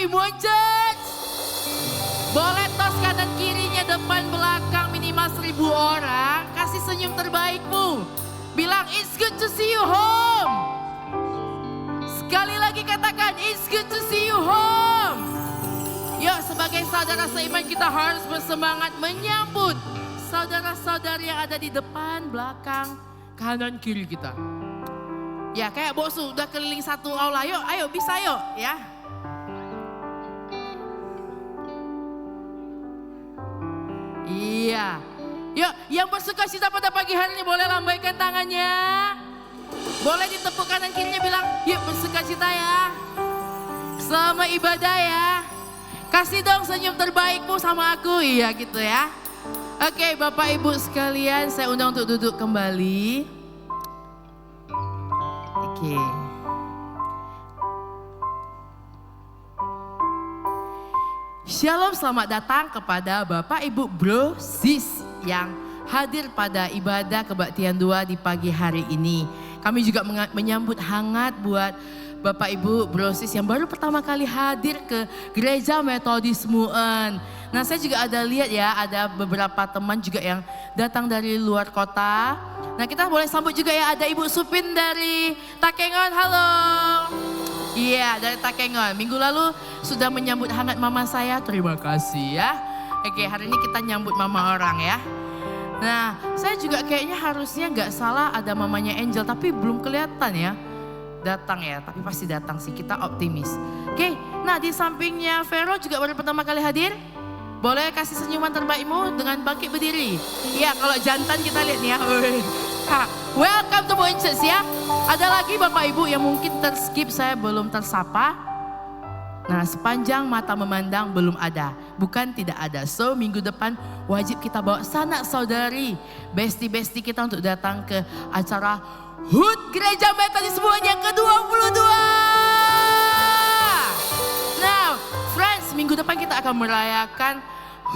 lagi, Church. Boleh tos kanan kirinya, depan belakang minimal 1.000 orang. Kasih senyum terbaikmu. Bilang, it's good to see you home. Sekali lagi katakan, it's good to see you home. Yuk, sebagai saudara seiman kita harus bersemangat menyambut saudara-saudari yang ada di depan, belakang, kanan, kiri kita. Ya kayak bosu udah keliling satu aula, yuk ayo bisa yuk ya. Iya, yuk yang bersuka cita pada pagi hari ini boleh lambaikan tangannya. Boleh ditepuk kanan kirinya bilang, yuk bersuka cita ya. Selamat ibadah ya. Kasih dong senyum terbaikmu sama aku, iya gitu ya. Oke Bapak Ibu sekalian, saya undang untuk duduk kembali. Oke. Shalom, selamat datang kepada Bapak Ibu Bro Sis yang hadir pada ibadah kebaktian 2 di pagi hari ini. Kami juga menyambut hangat buat Bapak Ibu Bro Sis yang baru pertama kali hadir ke Gereja Metodis Muen. Nah saya juga ada lihat ya, ada beberapa teman juga yang datang dari luar kota. Nah kita boleh sambut juga ya, ada Ibu Supin dari Takengon, halo. Iya dari Takengon, minggu lalu sudah menyambut hangat mama saya, terima kasih ya. Oke hari ini kita nyambut mama orang ya. Nah saya juga kayaknya harusnya nggak salah ada mamanya Angel, tapi belum kelihatan ya. Datang ya, tapi pasti datang sih, kita optimis. Oke, nah di sampingnya Vero juga baru pertama kali hadir. Boleh kasih senyuman terbaikmu dengan bangkit berdiri. Iya, kalau jantan kita lihat nih ya. Welcome to Church ya. Ada lagi Bapak Ibu yang mungkin terskip, saya belum tersapa. Nah, sepanjang mata memandang belum ada. Bukan tidak ada. So, minggu depan wajib kita bawa sanak saudari, bestie-bestie kita untuk datang ke acara HUT Gereja Metodis Muen yang ke-22. Now, friends, minggu depan kita akan merayakan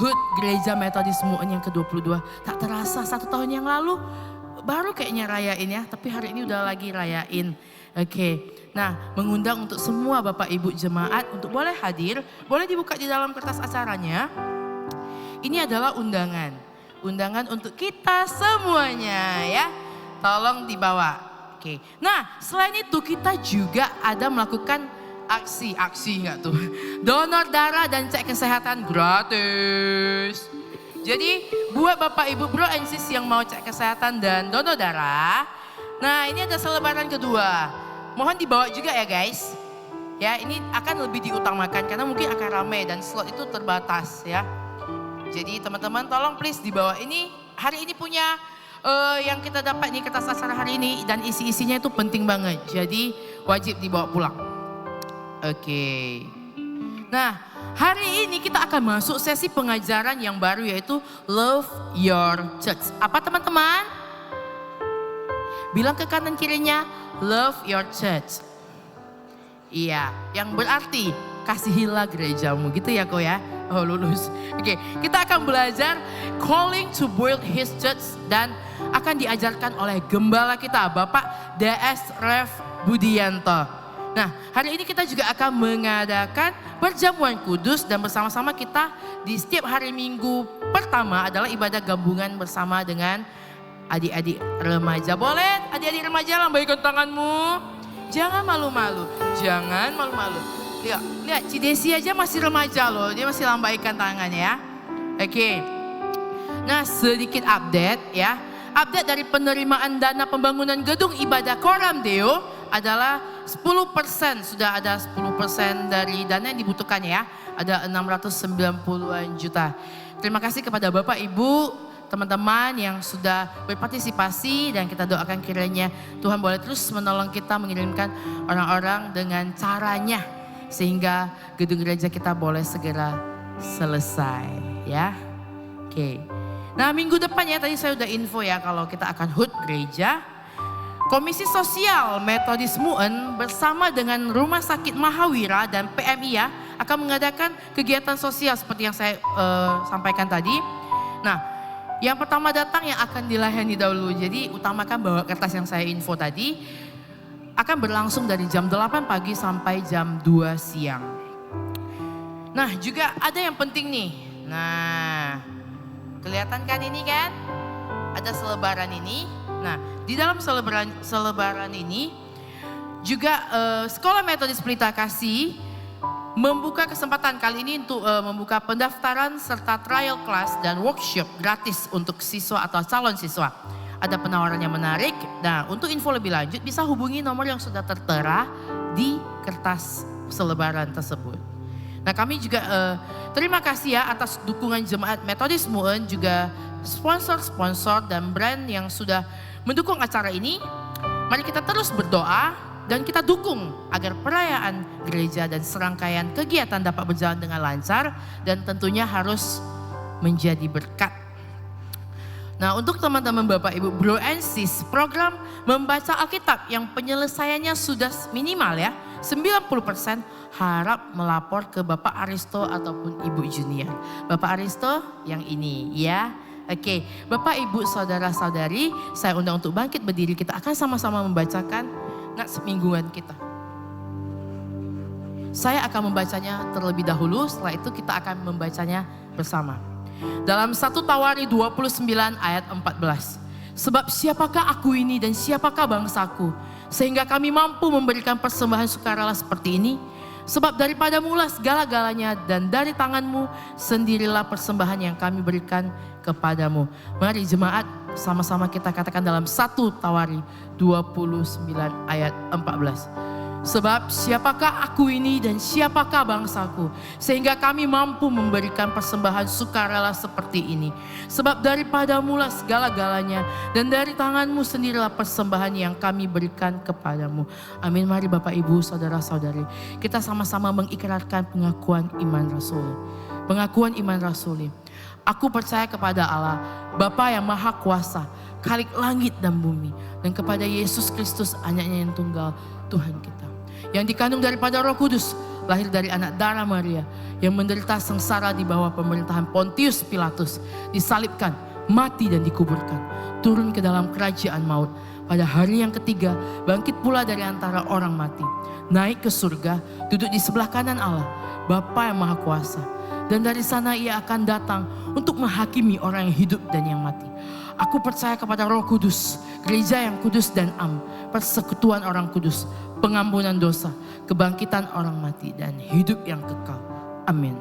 HUT Gereja Metodis Muen yang ke-22. Tak terasa 1 tahun yang lalu baru kayaknya rayain ya, tapi hari ini udah lagi rayain. Oke, nah mengundang untuk semua Bapak Ibu jemaat untuk boleh hadir, boleh dibuka di dalam kertas acaranya. Ini adalah undangan untuk kita semuanya ya. Tolong dibawa. Oke. Nah, selain itu kita juga ada melakukan aksi enggak tuh? Donor darah dan cek kesehatan gratis. Jadi buat Bapak Ibu Bro and Sis yang mau cek kesehatan dan donor darah. Nah, ini ada selebaran kedua. Mohon dibawa juga ya guys. Ya, ini akan lebih diutamakan karena mungkin akan ramai dan slot itu terbatas ya. Jadi teman-teman tolong please dibawa. Ini hari ini punya yang kita dapat nih kertas acara hari ini dan isi-isinya itu penting banget. Jadi wajib dibawa pulang. Oke. Nah, hari ini kita akan masuk sesi pengajaran yang baru yaitu Love Your Church. Apa teman-teman? Bilang ke kanan kirinya, Love Your Church. Iya, yang berarti kasihilah gerejamu gitu ya kok ya. Oh lulus. Oke, kita akan belajar Calling to Build His Church dan akan diajarkan oleh gembala kita Bapak DS Rev Budianto. Nah hari ini kita juga akan mengadakan perjamuan kudus dan bersama-sama kita di setiap hari Minggu pertama adalah ibadah gabungan bersama dengan adik-adik remaja. Boleh adik-adik remaja lambaikan tanganmu. Jangan malu-malu, jangan malu-malu. Lihat Cidesi aja masih remaja loh, dia masih lambaikan tangannya ya. Oke. Nah sedikit update ya. Update dari penerimaan dana pembangunan gedung ibadah Koram Deo adalah 10%. Sudah ada 10% dari dana yang dibutuhkan ya. Ada 690-an juta. Terima kasih kepada Bapak Ibu, teman-teman yang sudah berpartisipasi dan kita doakan kiranya Tuhan boleh terus menolong kita mengirimkan orang-orang dengan caranya sehingga gedung gereja kita boleh segera selesai ya. Oke. Nah minggu depan ya tadi saya udah info ya kalau kita akan HUT gereja. Komisi Sosial Metodis Muen bersama dengan Rumah Sakit Mahawira dan PMI ya akan mengadakan kegiatan sosial seperti yang saya sampaikan tadi. Nah yang pertama datang yang akan dilayani dahulu. Jadi utamakan bawa kertas yang saya info tadi. Akan berlangsung dari jam 8 pagi sampai jam 2 siang. Nah juga ada yang penting nih. Nah kelihatan kan ini kan? Ada selebaran ini. Nah di dalam selebaran ini juga Sekolah Metodis Pelita Kasih membuka kesempatan kali ini untuk membuka pendaftaran serta trial class dan workshop gratis untuk siswa atau calon siswa. Ada penawaran yang menarik. Nah untuk info lebih lanjut bisa hubungi nomor yang sudah tertera di kertas selebaran tersebut. Nah kami juga terima kasih ya atas dukungan Jemaat Metodis Muen, juga sponsor-sponsor dan brand yang sudah mendukung acara ini. Mari kita terus berdoa dan kita dukung agar perayaan gereja dan serangkaian kegiatan dapat berjalan dengan lancar dan tentunya harus menjadi berkat. Nah untuk teman-teman Bapak Ibu, Bro and Sis, program membaca Alkitab yang penyelesaiannya sudah minimal ya 90% harap melapor ke Bapak Aristo ataupun Ibu Junior. Bapak Aristo yang ini ya. Oke, Bapak Ibu saudara-saudari, saya undang untuk bangkit berdiri, kita akan sama-sama membacakan nats mingguan kita. Saya akan membacanya terlebih dahulu, setelah itu kita akan membacanya bersama. Dalam 1 Tawari 29 ayat 14. Sebab siapakah aku ini dan siapakah bangsaku, sehingga kami mampu memberikan persembahan sukarela seperti ini? Sebab daripadamu lah segala-galanya dan dari tanganmu sendirilah persembahan yang kami berikan kepadamu. Mari jemaat sama-sama kita katakan dalam 1 Tawari 29 ayat 14. Sebab siapakah aku ini dan siapakah bangsaku, sehingga kami mampu memberikan persembahan sukarela seperti ini. Sebab daripadamu lah segala-galanya dan dari tanganmu sendirilah persembahan yang kami berikan kepadamu. Amin. Mari Bapak Ibu saudara-saudari, kita sama-sama mengikrarkan pengakuan iman rasuli. Pengakuan iman rasuli. Aku percaya kepada Allah, Bapa yang Maha Kuasa, Khalik langit dan bumi, dan kepada Yesus Kristus anaknya yang tunggal, Tuhan kita, yang dikandung daripada Roh Kudus, lahir dari anak darah Maria, yang menderita sengsara di bawah pemerintahan Pontius Pilatus, disalibkan, mati dan dikuburkan, turun ke dalam kerajaan maut, pada hari yang ketiga bangkit pula dari antara orang mati, naik ke surga, duduk di sebelah kanan Allah, Bapa yang Maha Kuasa, dan dari sana ia akan datang untuk menghakimi orang yang hidup dan yang mati. Aku percaya kepada Roh Kudus, gereja yang kudus dan am, persekutuan orang kudus, pengampunan dosa, kebangkitan orang mati, dan hidup yang kekal. Amin.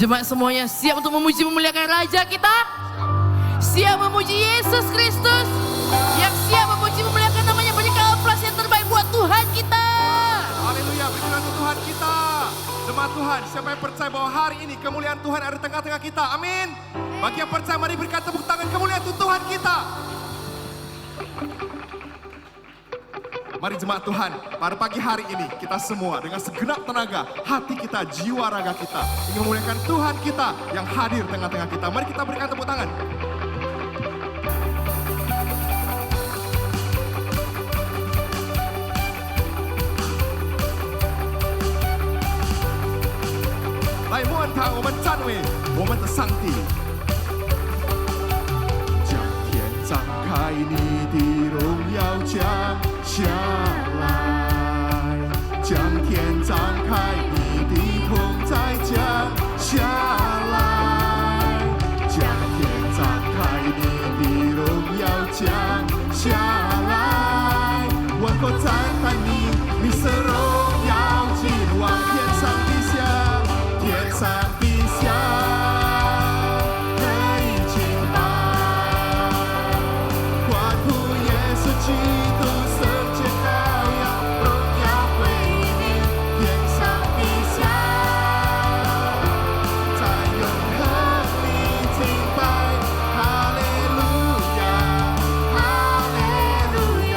Jemaat semuanya siap untuk memuji memuliakan Raja kita? Siap memuji Yesus Kristus? Yang siap memuji memuliakan namanya, berikan aplaus yang terbaik buat Tuhan kita. Haleluya, berikan untuk Tuhan kita. Jemaat Tuhan, siapa yang percaya bahwa hari ini kemuliaan Tuhan ada di tengah-tengah kita? Amin. Bagi yang percaya, mari berikan tepuk tangan kemuliaan untuk Tuhan kita. Mari jemaat Tuhan, pada pagi hari ini kita semua dengan segenap tenaga, hati kita, jiwa raga kita ingin memuliakan Tuhan kita yang hadir tengah-tengah kita. Mari kita berikan tepuk tangan. Lai muan tang, 我们站位，我们的上帝。将天张开，你的荣耀降下来，将天张开，你的同在降下来，将天张开，你的荣耀降下来，万国赞叹你，你是荣耀尽往天上地下，天上地下。基督圣洁羔羊，荣耀归你，天上地下，在永恒里敬拜，哈利路亚，哈利路亚。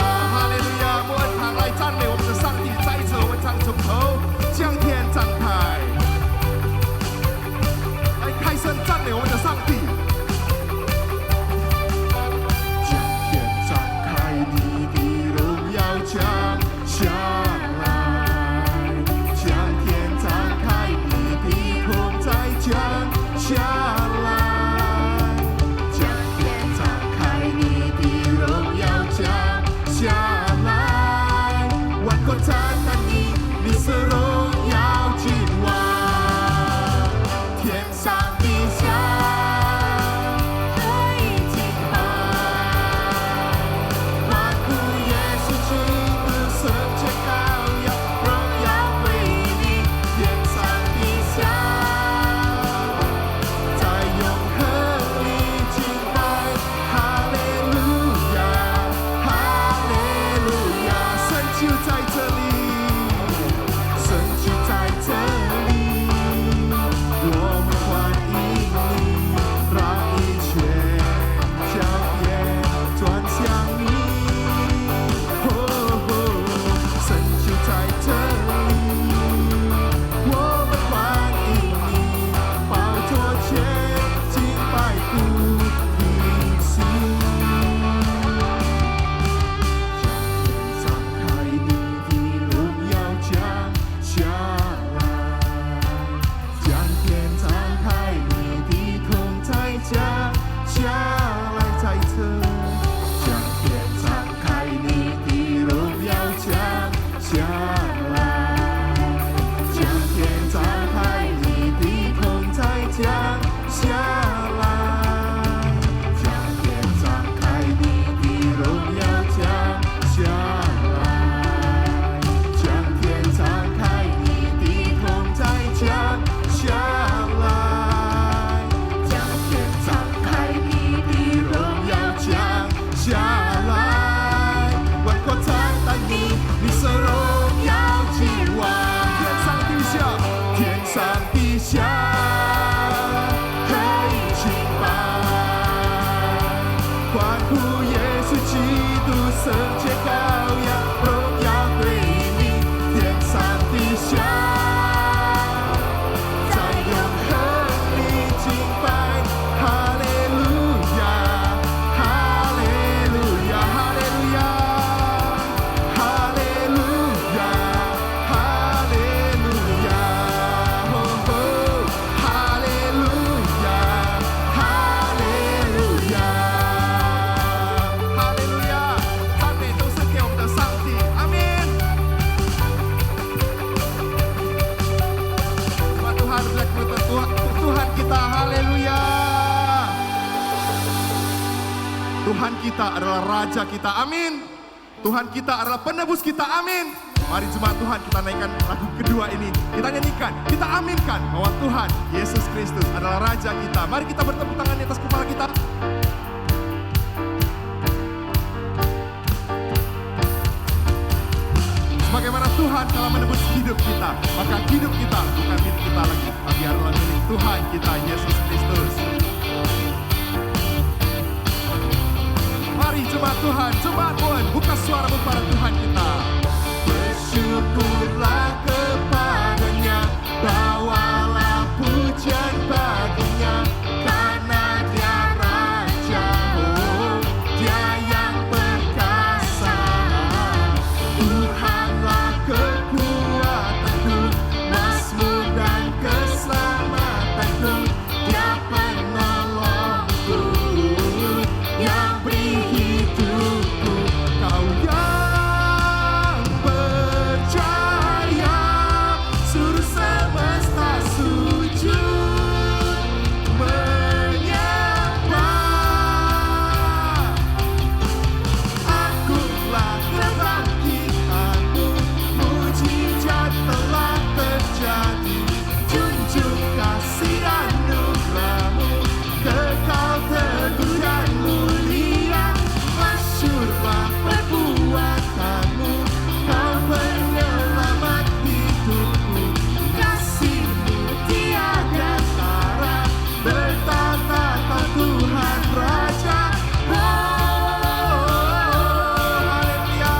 圣洁羔羊，荣耀归你，天上地下，在永恒里敬拜。哈利路亚，哈利路亚，哈利路亚，哈利路亚，哈利路亚，哦哦，哈利路亚，哈利路亚，哈利路亚，赞美都是给我们的上帝，阿门。Tuhan Tuhan kita, haleluya. Tuhan kita adalah Raja kita, amin. Tuhan kita adalah penebus kita, amin. Mari jemaat Tuhan, kita naikkan lagu kedua ini. Kita nyanyikan, kita aminkan bahwa Tuhan Yesus Kristus adalah Raja kita. Mari kita bertepuk tangan di atas kepala kita. Bagaimana Tuhan telah menebus hidup kita, maka hidup kita bukan milik kita lagi, tapi adalah milik Tuhan kita, Yesus Kristus. Mari jemaat Tuhan, jemaat Tuhan, buka suaramu pada Tuhan kita. Bersyukurlah kepadanya, bawalah pujian baginya, karena Dia Raja, oh, Dia yang perkasa. Tuhanlah kekuatanku, mazmur dan keselamatanku, Dia penolongku, yang beri hidupku. Kau yang percaya, suruh semesta sujud menyembah. Akulah kebangkitanmu, mujizat telah terjadi. Junjung kasih anugerahmu, kekal teguh dan mulia. Masyurlah perbuatanmu, kau penyelamat hidupku. Kasihmu tiada tara, bertata-tata Tuhan Raja. Oh, haleluya.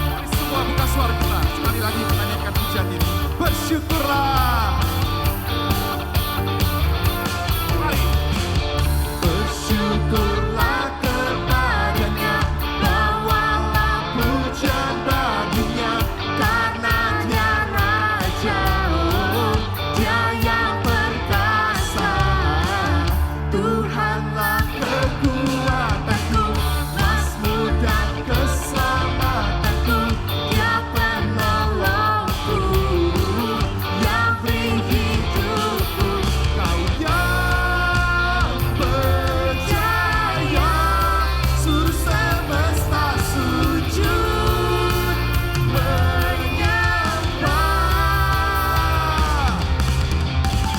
Mari semua buka suara kita, sekali lagi kita nyanyikan pujian ini. Bersyukurlah. Mari. Bersyukurlah kepadanya, bawalah pujian baginya, karena Dia Raja, oh, Dia yang perkasa. Tuhanlah kekuatanku, mazmur dan keselamatanku, Dia penolongku, yang beri hidupku. Kau yang percaya, suruh semesta sujud menyembah.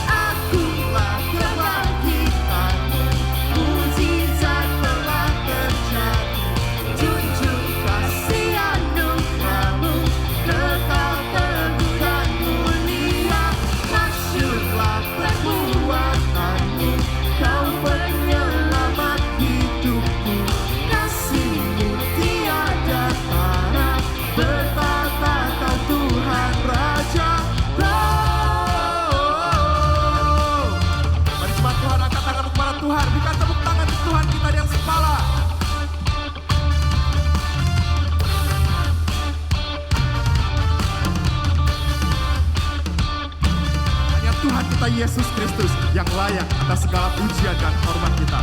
Akulah kebangkitanmu, mujizat telah terjadi. Junjung kasih anugerahmu, kekal teguh dan mulia. Masyurlah perbuatanmu, kau penyelamat hidupku. Kasihmu tiada tara, bertata-tata Tuhan Raja. Oh, mari jemaat Tuhan, angkat tanganmu kepada Tuhan, berikan tepuk tangan untuk Tuhan kita yang sepala. Hanya Tuhan kita Yesus Kristus yang layak atas segala pujian dan hormat kita.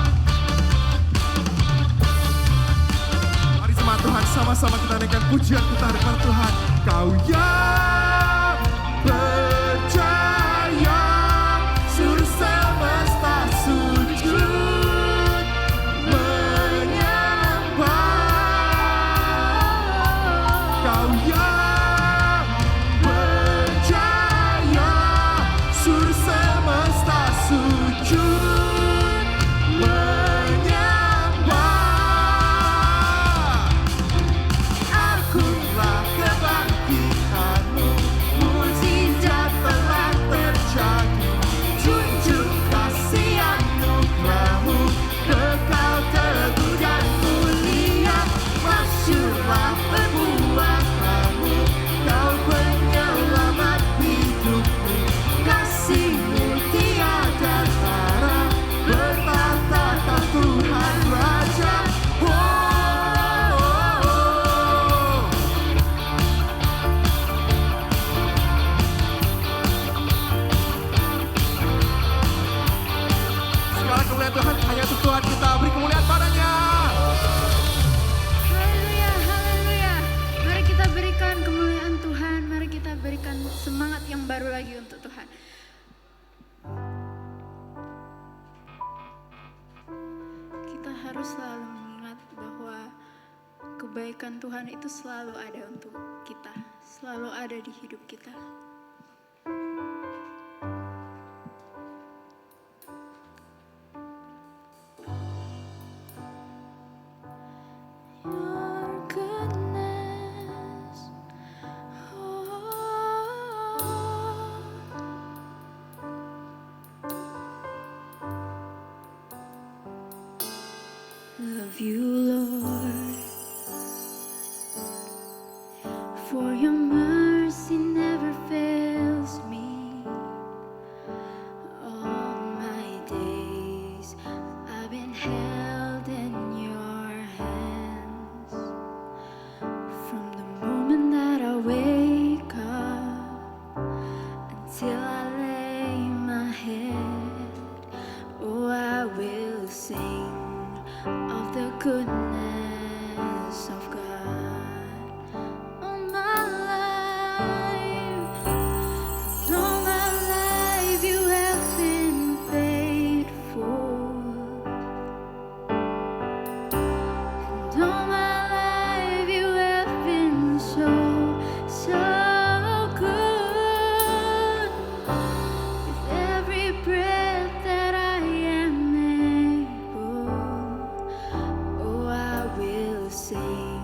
Mari jemaat Tuhan, sama-sama kita naikkan pujian kita kepada Tuhan. Kau yang percaya, suruh semesta sujud menyembah. Kau yang percaya, suruh semesta sujud menyembah. Akulah kebangkitanmu, kebaikan Tuhan itu selalu ada untuk kita, selalu ada di hidup kita. Your goodness, love you, Lord, for your mercy never fails me. All my days I've been held in your hands. From the moment that I wake up until I lay my head, oh, I will sing of the goodness of God. All my life, all my life you have been faithful. And all my life you have been so, so good. With every breath that I am able, oh, I will sing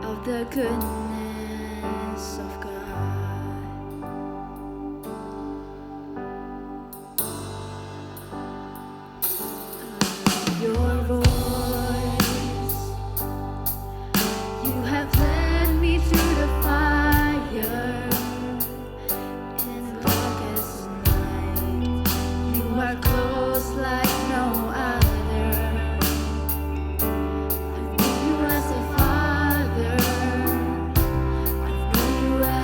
of the goodness of God. Your voice, you have led me through the fire in the darkest night. You are close like no other. I know you as a father. I know you as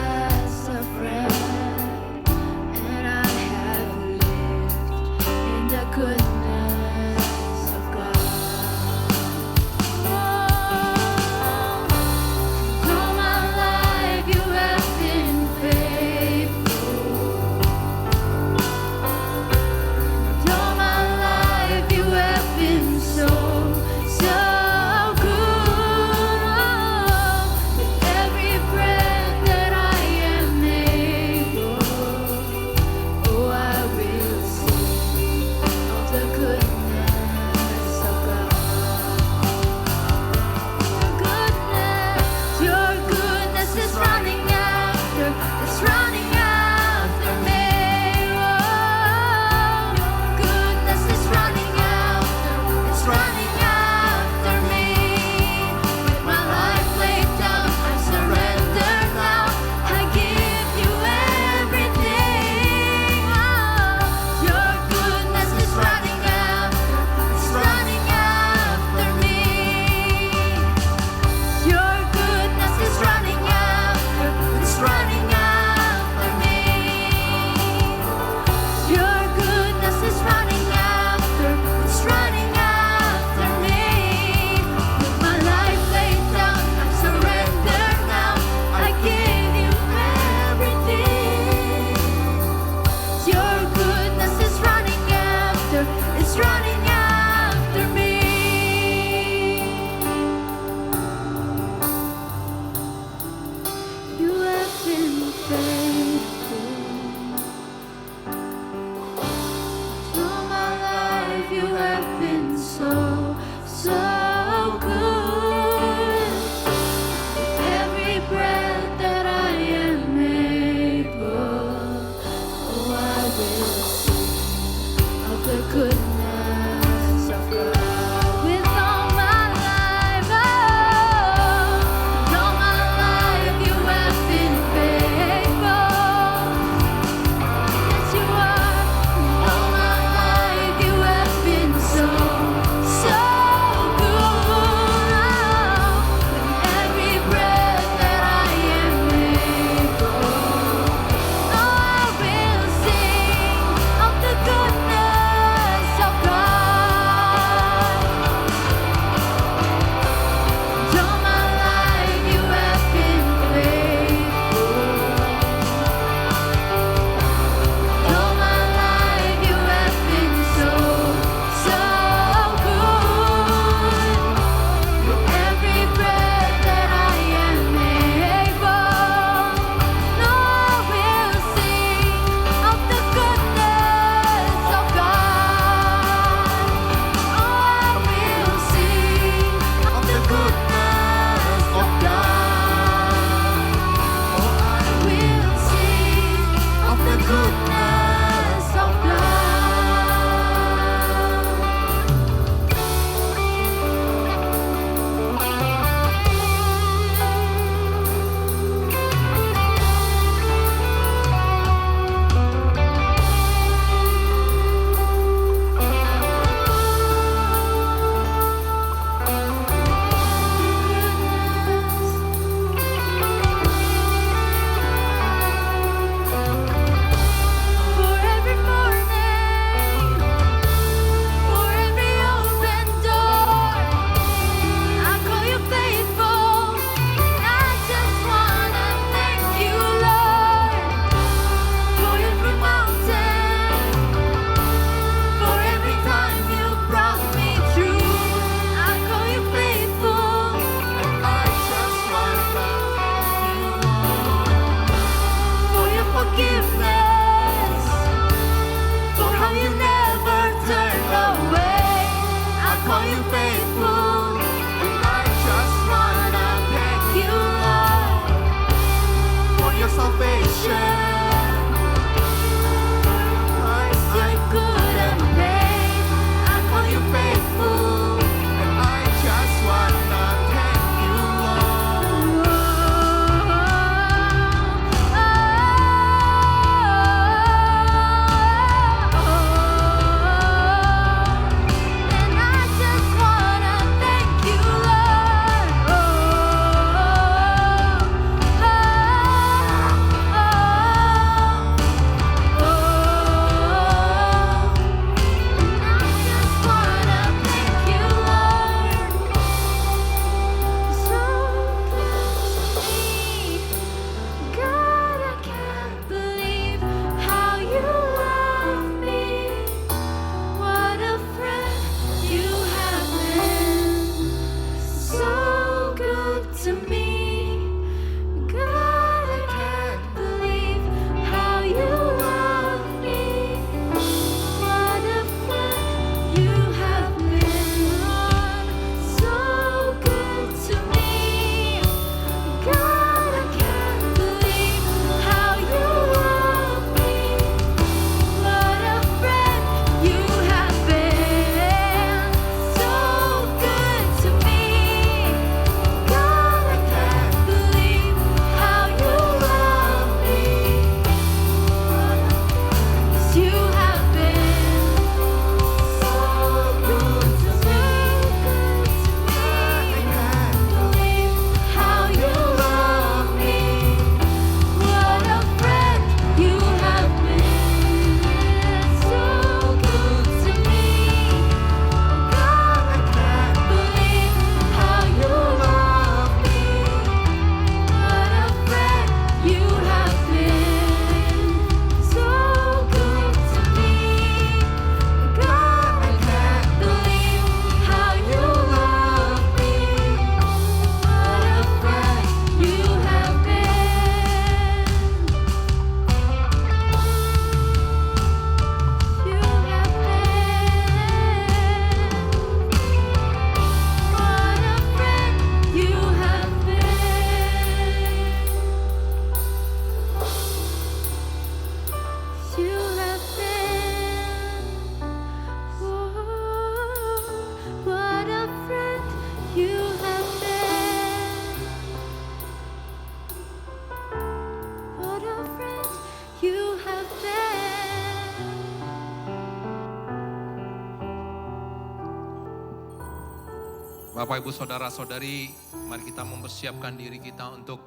Bapak, Ibu, Saudara-saudari, mari kita mempersiapkan diri kita untuk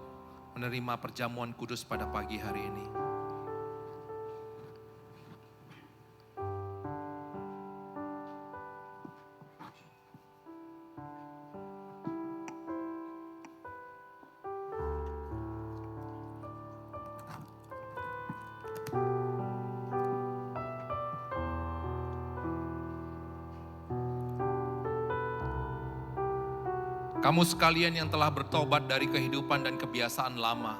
menerima perjamuan kudus pada pagi hari ini. Kamu sekalian yang telah bertobat dari kehidupan dan kebiasaan lama,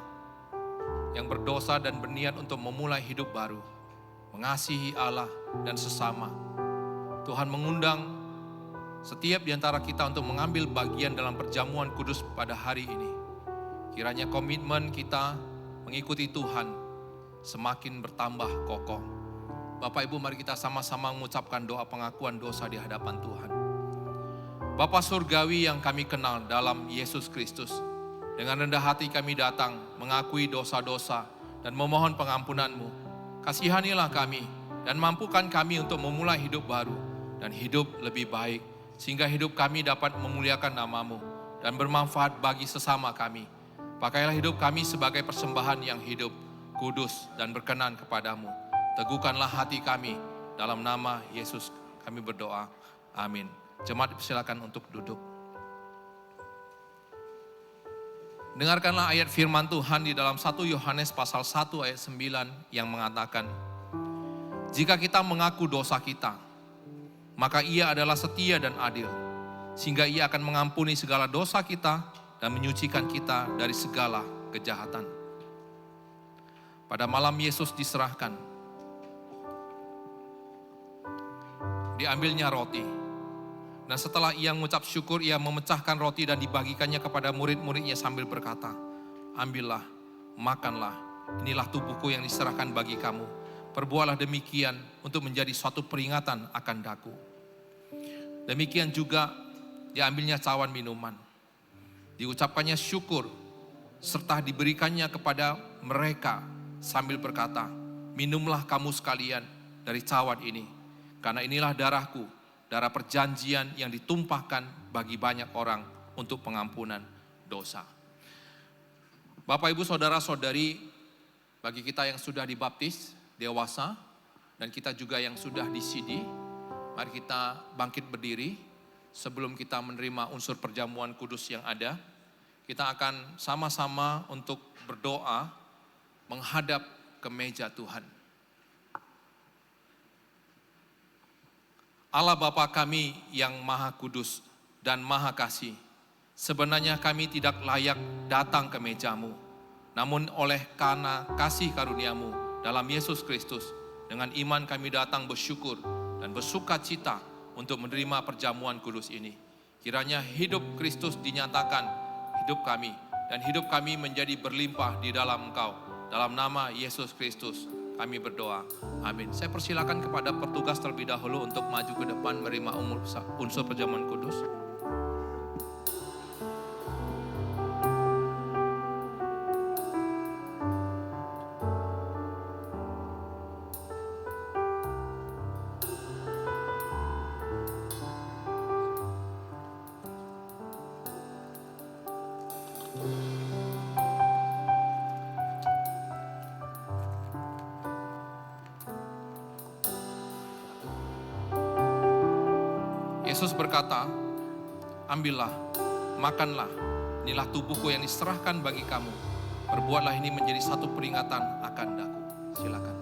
yang berdosa dan berniat untuk memulai hidup baru, mengasihi Allah dan sesama. Tuhan mengundang setiap di antara kita untuk mengambil bagian dalam perjamuan kudus pada hari ini. Kiranya komitmen kita mengikuti Tuhan semakin bertambah kokoh. Bapak Ibu, mari kita sama-sama mengucapkan doa pengakuan dosa di hadapan Tuhan. Bapa Surgawi yang kami kenal dalam Yesus Kristus, dengan rendah hati kami datang mengakui dosa-dosa dan memohon pengampunan-Mu. Kasihanilah kami dan mampukan kami untuk memulai hidup baru dan hidup lebih baik, sehingga hidup kami dapat memuliakan nama-Mu dan bermanfaat bagi sesama kami. Pakailah hidup kami sebagai persembahan yang hidup, kudus dan berkenan kepadamu. Teguhkanlah hati kami, dalam nama Yesus kami berdoa. Amin. Jemaat silakan untuk duduk. Dengarkanlah ayat firman Tuhan di dalam 1 Yohanes pasal 1 ayat 9 yang mengatakan, jika kita mengaku dosa kita, maka Ia adalah setia dan adil, sehingga Ia akan mengampuni segala dosa kita dan menyucikan kita dari segala kejahatan. Pada malam Yesus diserahkan, diambilnya roti. Dan setelah Ia mengucap syukur, Ia memecahkan roti dan dibagikannya kepada murid-muridnya sambil berkata, ambillah, makanlah, inilah tubuhku yang diserahkan bagi kamu. Perbuatlah demikian untuk menjadi suatu peringatan akan daku. Demikian juga diambilnya cawan minuman. Diucapkannya syukur, serta diberikannya kepada mereka sambil berkata, minumlah kamu sekalian dari cawan ini, karena inilah darahku, darah perjanjian yang ditumpahkan bagi banyak orang untuk pengampunan dosa. Bapak, Ibu, Saudara-saudari, bagi kita yang sudah dibaptis, dewasa, dan kita juga yang sudah disidi, mari kita bangkit berdiri. Sebelum kita menerima unsur perjamuan kudus yang ada, kita akan sama-sama untuk berdoa menghadap ke meja Tuhan. Allah Bapa kami yang Maha Kudus dan Maha Kasih, sebenarnya kami tidak layak datang ke meja-Mu, namun oleh karena kasih karunia-Mu dalam Yesus Kristus, dengan iman kami datang bersyukur dan bersuka cita untuk menerima perjamuan kudus ini. Kiranya hidup Kristus dinyatakan hidup kami, dan hidup kami menjadi berlimpah di dalam Engkau. Dalam nama Yesus Kristus kami berdoa. Amin. Saya persilakan kepada petugas terlebih dahulu untuk maju ke depan menerima unsur perjamuan kudus. Yesus berkata, ambillah, makanlah, inilah tubuhku yang diserahkan bagi kamu. Perbuatlah ini menjadi satu peringatan akan daku. Silakan.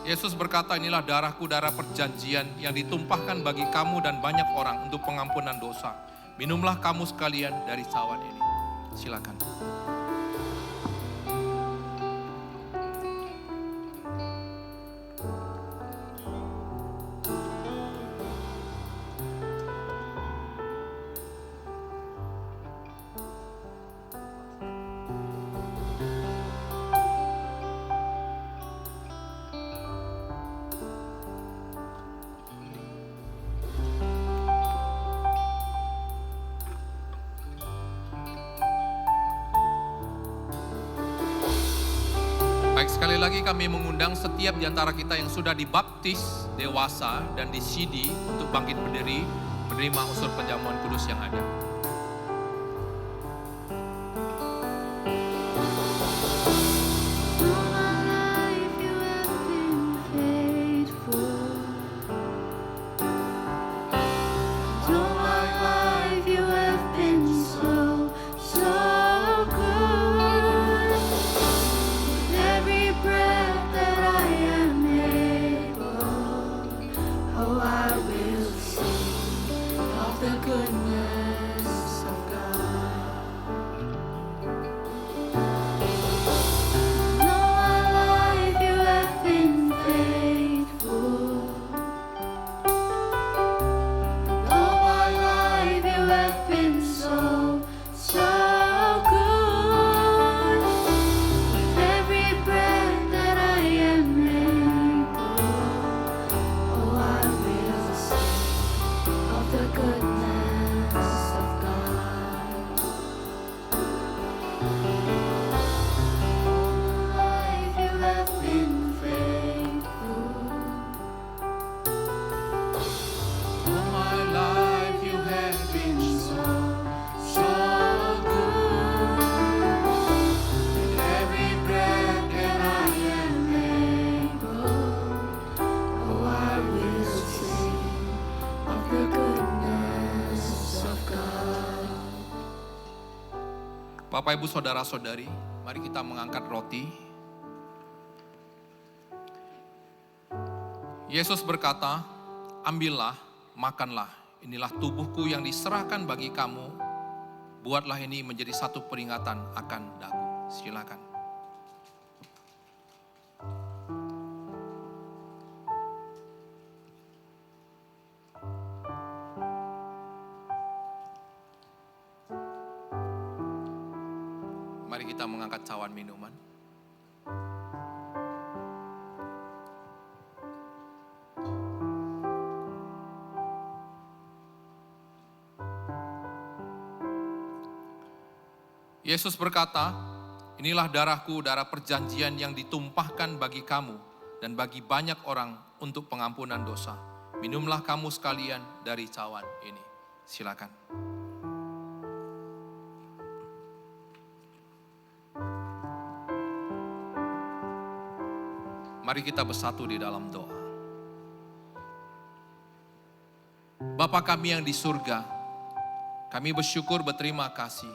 Yesus berkata, inilah darahku, darah perjanjian yang ditumpahkan bagi kamu dan banyak orang untuk pengampunan dosa. Minumlah kamu sekalian dari cawan ini. Silakan. Baik, sekali lagi kami mengundang setiap di antara kita yang sudah dibaptis dewasa dan disidi untuk bangkit berdiri, menerima unsur penjamuan kudus yang ada. All my life you have been faithful. All my life you have been so, so good. With every breath that I am able, oh, I will sing of the goodness of God. All my life you have been faithful. All my life you have been so, so good. With every breath that I am able, oh, I will sing of the goodness of God. Life you have been faithful. All my life you have been So, so good. With every breath that I am able, oh, I will sing of the goodness of God. Bapak, Ibu, Saudara-saudari, mari kita mengangkat roti. Yesus berkata, ambillah, makanlah. Inilah tubuhku yang diserahkan bagi kamu. Buatlah ini menjadi satu peringatan akan daku. Silakan. Mari kita mengangkat cawan minuman. Yesus berkata, inilah darahku, darah perjanjian yang ditumpahkan bagi kamu dan bagi banyak orang untuk pengampunan dosa. Minumlah kamu sekalian dari cawan ini. Silakan. Mari kita bersatu di dalam doa. Bapa kami yang di surga, kami bersyukur, berterima kasih.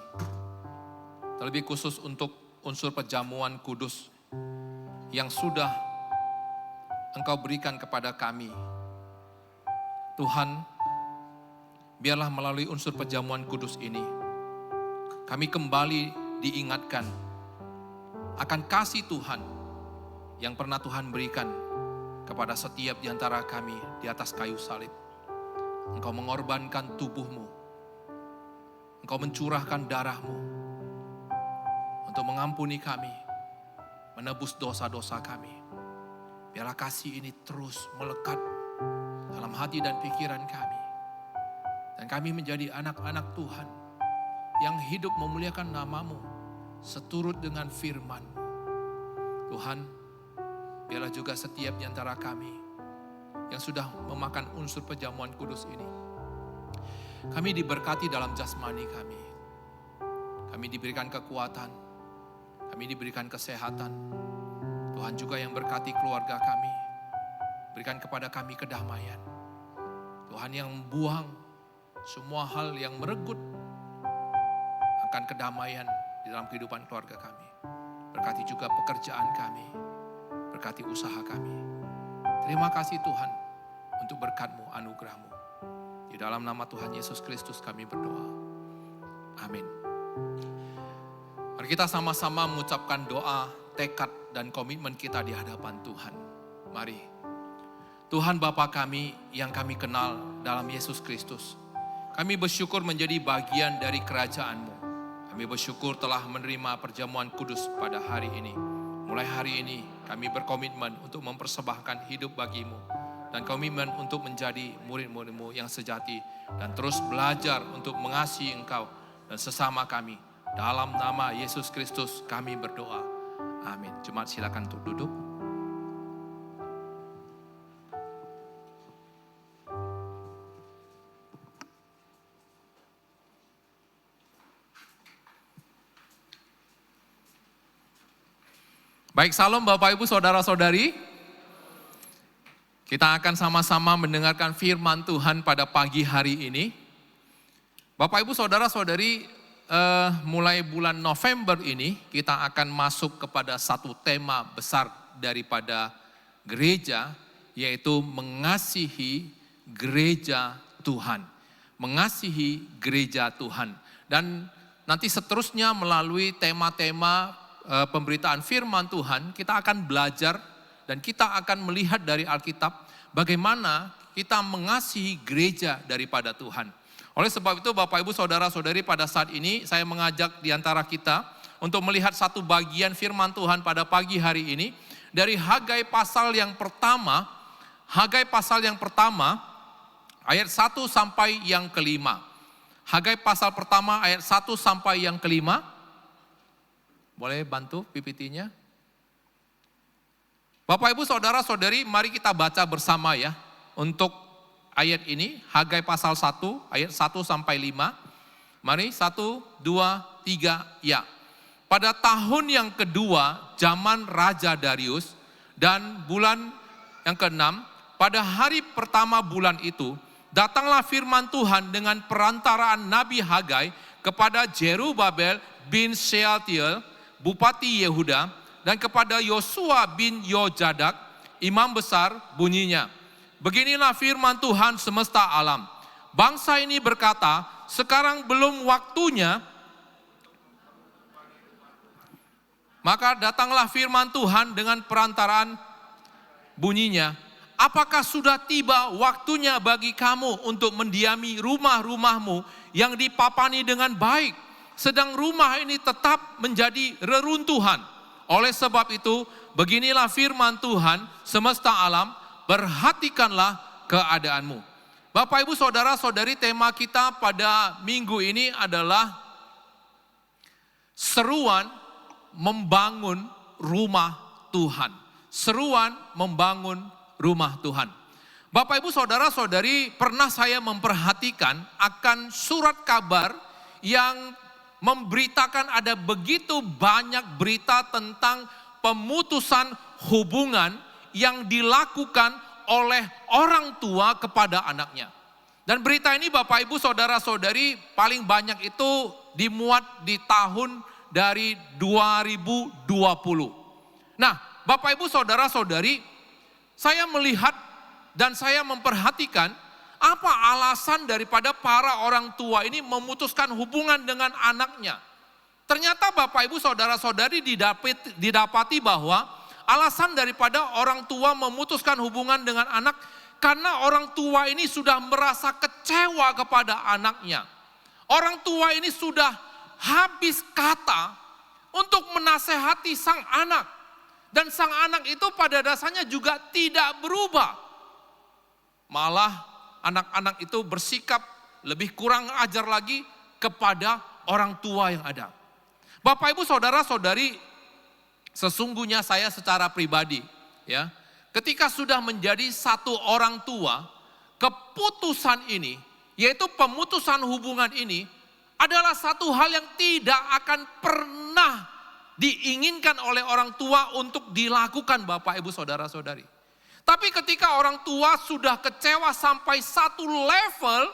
Terlebih khusus untuk unsur perjamuan kudus yang sudah Engkau berikan kepada kami. Tuhan, biarlah melalui unsur perjamuan kudus ini, kami kembali diingatkan akan kasih Tuhan yang pernah Tuhan berikan kepada setiap di antara kami di atas kayu salib. Engkau mengorbankan tubuhmu, Engkau mencurahkan darahmu untuk mengampuni kami, menebus dosa-dosa kami. Biarlah kasih ini terus melekat dalam hati dan pikiran kami. Dan kami menjadi anak-anak Tuhan yang hidup memuliakan nama-Mu seturut dengan firman-Mu. Tuhan, biarlah juga setiap di antara kami yang sudah memakan unsur perjamuan kudus ini, kami diberkati dalam jasmani kami. Kami diberikan kekuatan, kami diberikan kesehatan. Tuhan juga yang berkati keluarga kami. Berikan kepada kami kedamaian. Tuhan yang membuang semua hal yang merenggut akan kedamaian di dalam kehidupan keluarga kami. Berkati juga pekerjaan kami. Berkati usaha kami. Terima kasih Tuhan untuk berkat-Mu, anugerah-Mu. Di dalam nama Tuhan Yesus Kristus kami berdoa. Amin. Mari kita sama-sama mengucapkan doa, tekad, dan komitmen kita di hadapan Tuhan. Mari. Tuhan Bapa kami yang kami kenal dalam Yesus Kristus. Kami bersyukur menjadi bagian dari kerajaan-Mu. Kami bersyukur telah menerima perjamuan kudus pada hari ini. Mulai hari ini kami berkomitmen untuk mempersembahkan hidup bagi-Mu. Dan komitmen untuk menjadi murid-murid-Mu yang sejati. Dan terus belajar untuk mengasihi Engkau dan sesama kami. Dalam nama Yesus Kristus kami berdoa. Amin. Jemaat silakan untuk duduk. Baik, salam Bapak Ibu Saudara-saudari. Kita akan sama-sama mendengarkan firman Tuhan pada pagi hari ini. Bapak Ibu Saudara-saudari, mulai bulan November ini kita akan masuk kepada satu tema besar daripada gereja, yaitu mengasihi gereja Tuhan. Mengasihi gereja Tuhan. Dan nanti seterusnya melalui tema-tema pemberitaan firman Tuhan, kita akan belajar dan kita akan melihat dari Alkitab bagaimana kita mengasihi gereja daripada Tuhan. Oleh sebab itu Bapak Ibu Saudara-saudari, pada saat ini saya mengajak di antara kita untuk melihat satu bagian firman Tuhan pada pagi hari ini dari Hagai pasal yang pertama, ayat 1 sampai yang kelima. Hagai pasal pertama ayat 1 sampai yang kelima. Boleh bantu PPT-nya? Bapak Ibu Saudara-saudari, mari kita baca bersama ya. Untuk ayat ini, Hagai pasal 1, ayat 1 sampai 5. Mari, 1, 2, 3, ya. Pada tahun yang kedua, zaman Raja Darius, dan bulan yang ke-6, pada hari pertama bulan itu, datanglah firman Tuhan dengan perantaraan Nabi Hagai kepada Jerubabel bin Shealtiel, Bupati Yehuda, dan kepada Yosua bin Yojadak, imam besar, bunyinya. Beginilah firman Tuhan semesta alam. Bangsa ini berkata, sekarang belum waktunya. Maka datanglah firman Tuhan dengan perantaraan bunyinya. Apakah sudah tiba waktunya bagi kamu untuk mendiami rumah-rumahmu yang dipapani dengan baik? Sedang rumah ini tetap menjadi reruntuhan. Oleh sebab itu, beginilah firman Tuhan semesta alam, perhatikanlah keadaanmu. Bapak Ibu Saudara-saudari, tema kita pada minggu ini adalah seruan membangun rumah Tuhan. Seruan membangun rumah Tuhan. Bapak Ibu Saudara-saudari, pernah saya memperhatikan akan surat kabar yang memberitakan ada begitu banyak berita tentang pemutusan hubungan yang dilakukan oleh orang tua kepada anaknya. Dan berita ini Bapak Ibu Saudara-saudari paling banyak itu dimuat di tahun dari 2020. Nah, Bapak Ibu Saudara-saudari, saya melihat dan saya memperhatikan apa alasan daripada para orang tua ini memutuskan hubungan dengan anaknya. Ternyata Bapak Ibu Saudara-saudari didapati bahwa alasan daripada orang tua memutuskan hubungan dengan anak karena orang tua ini sudah merasa kecewa kepada anaknya. Orang tua ini sudah habis kata untuk menasehati sang anak. Dan sang anak itu pada dasarnya juga tidak berubah. Malah anak-anak itu bersikap lebih kurang ajar lagi kepada orang tua yang ada. Bapak Ibu Saudara-saudari, sesungguhnya saya secara pribadi ya, ketika sudah menjadi satu orang tua, keputusan ini, yaitu pemutusan hubungan ini adalah satu hal yang tidak akan pernah diinginkan oleh orang tua untuk dilakukan Bapak Ibu Saudara-saudari. Tapi ketika orang tua sudah kecewa sampai satu level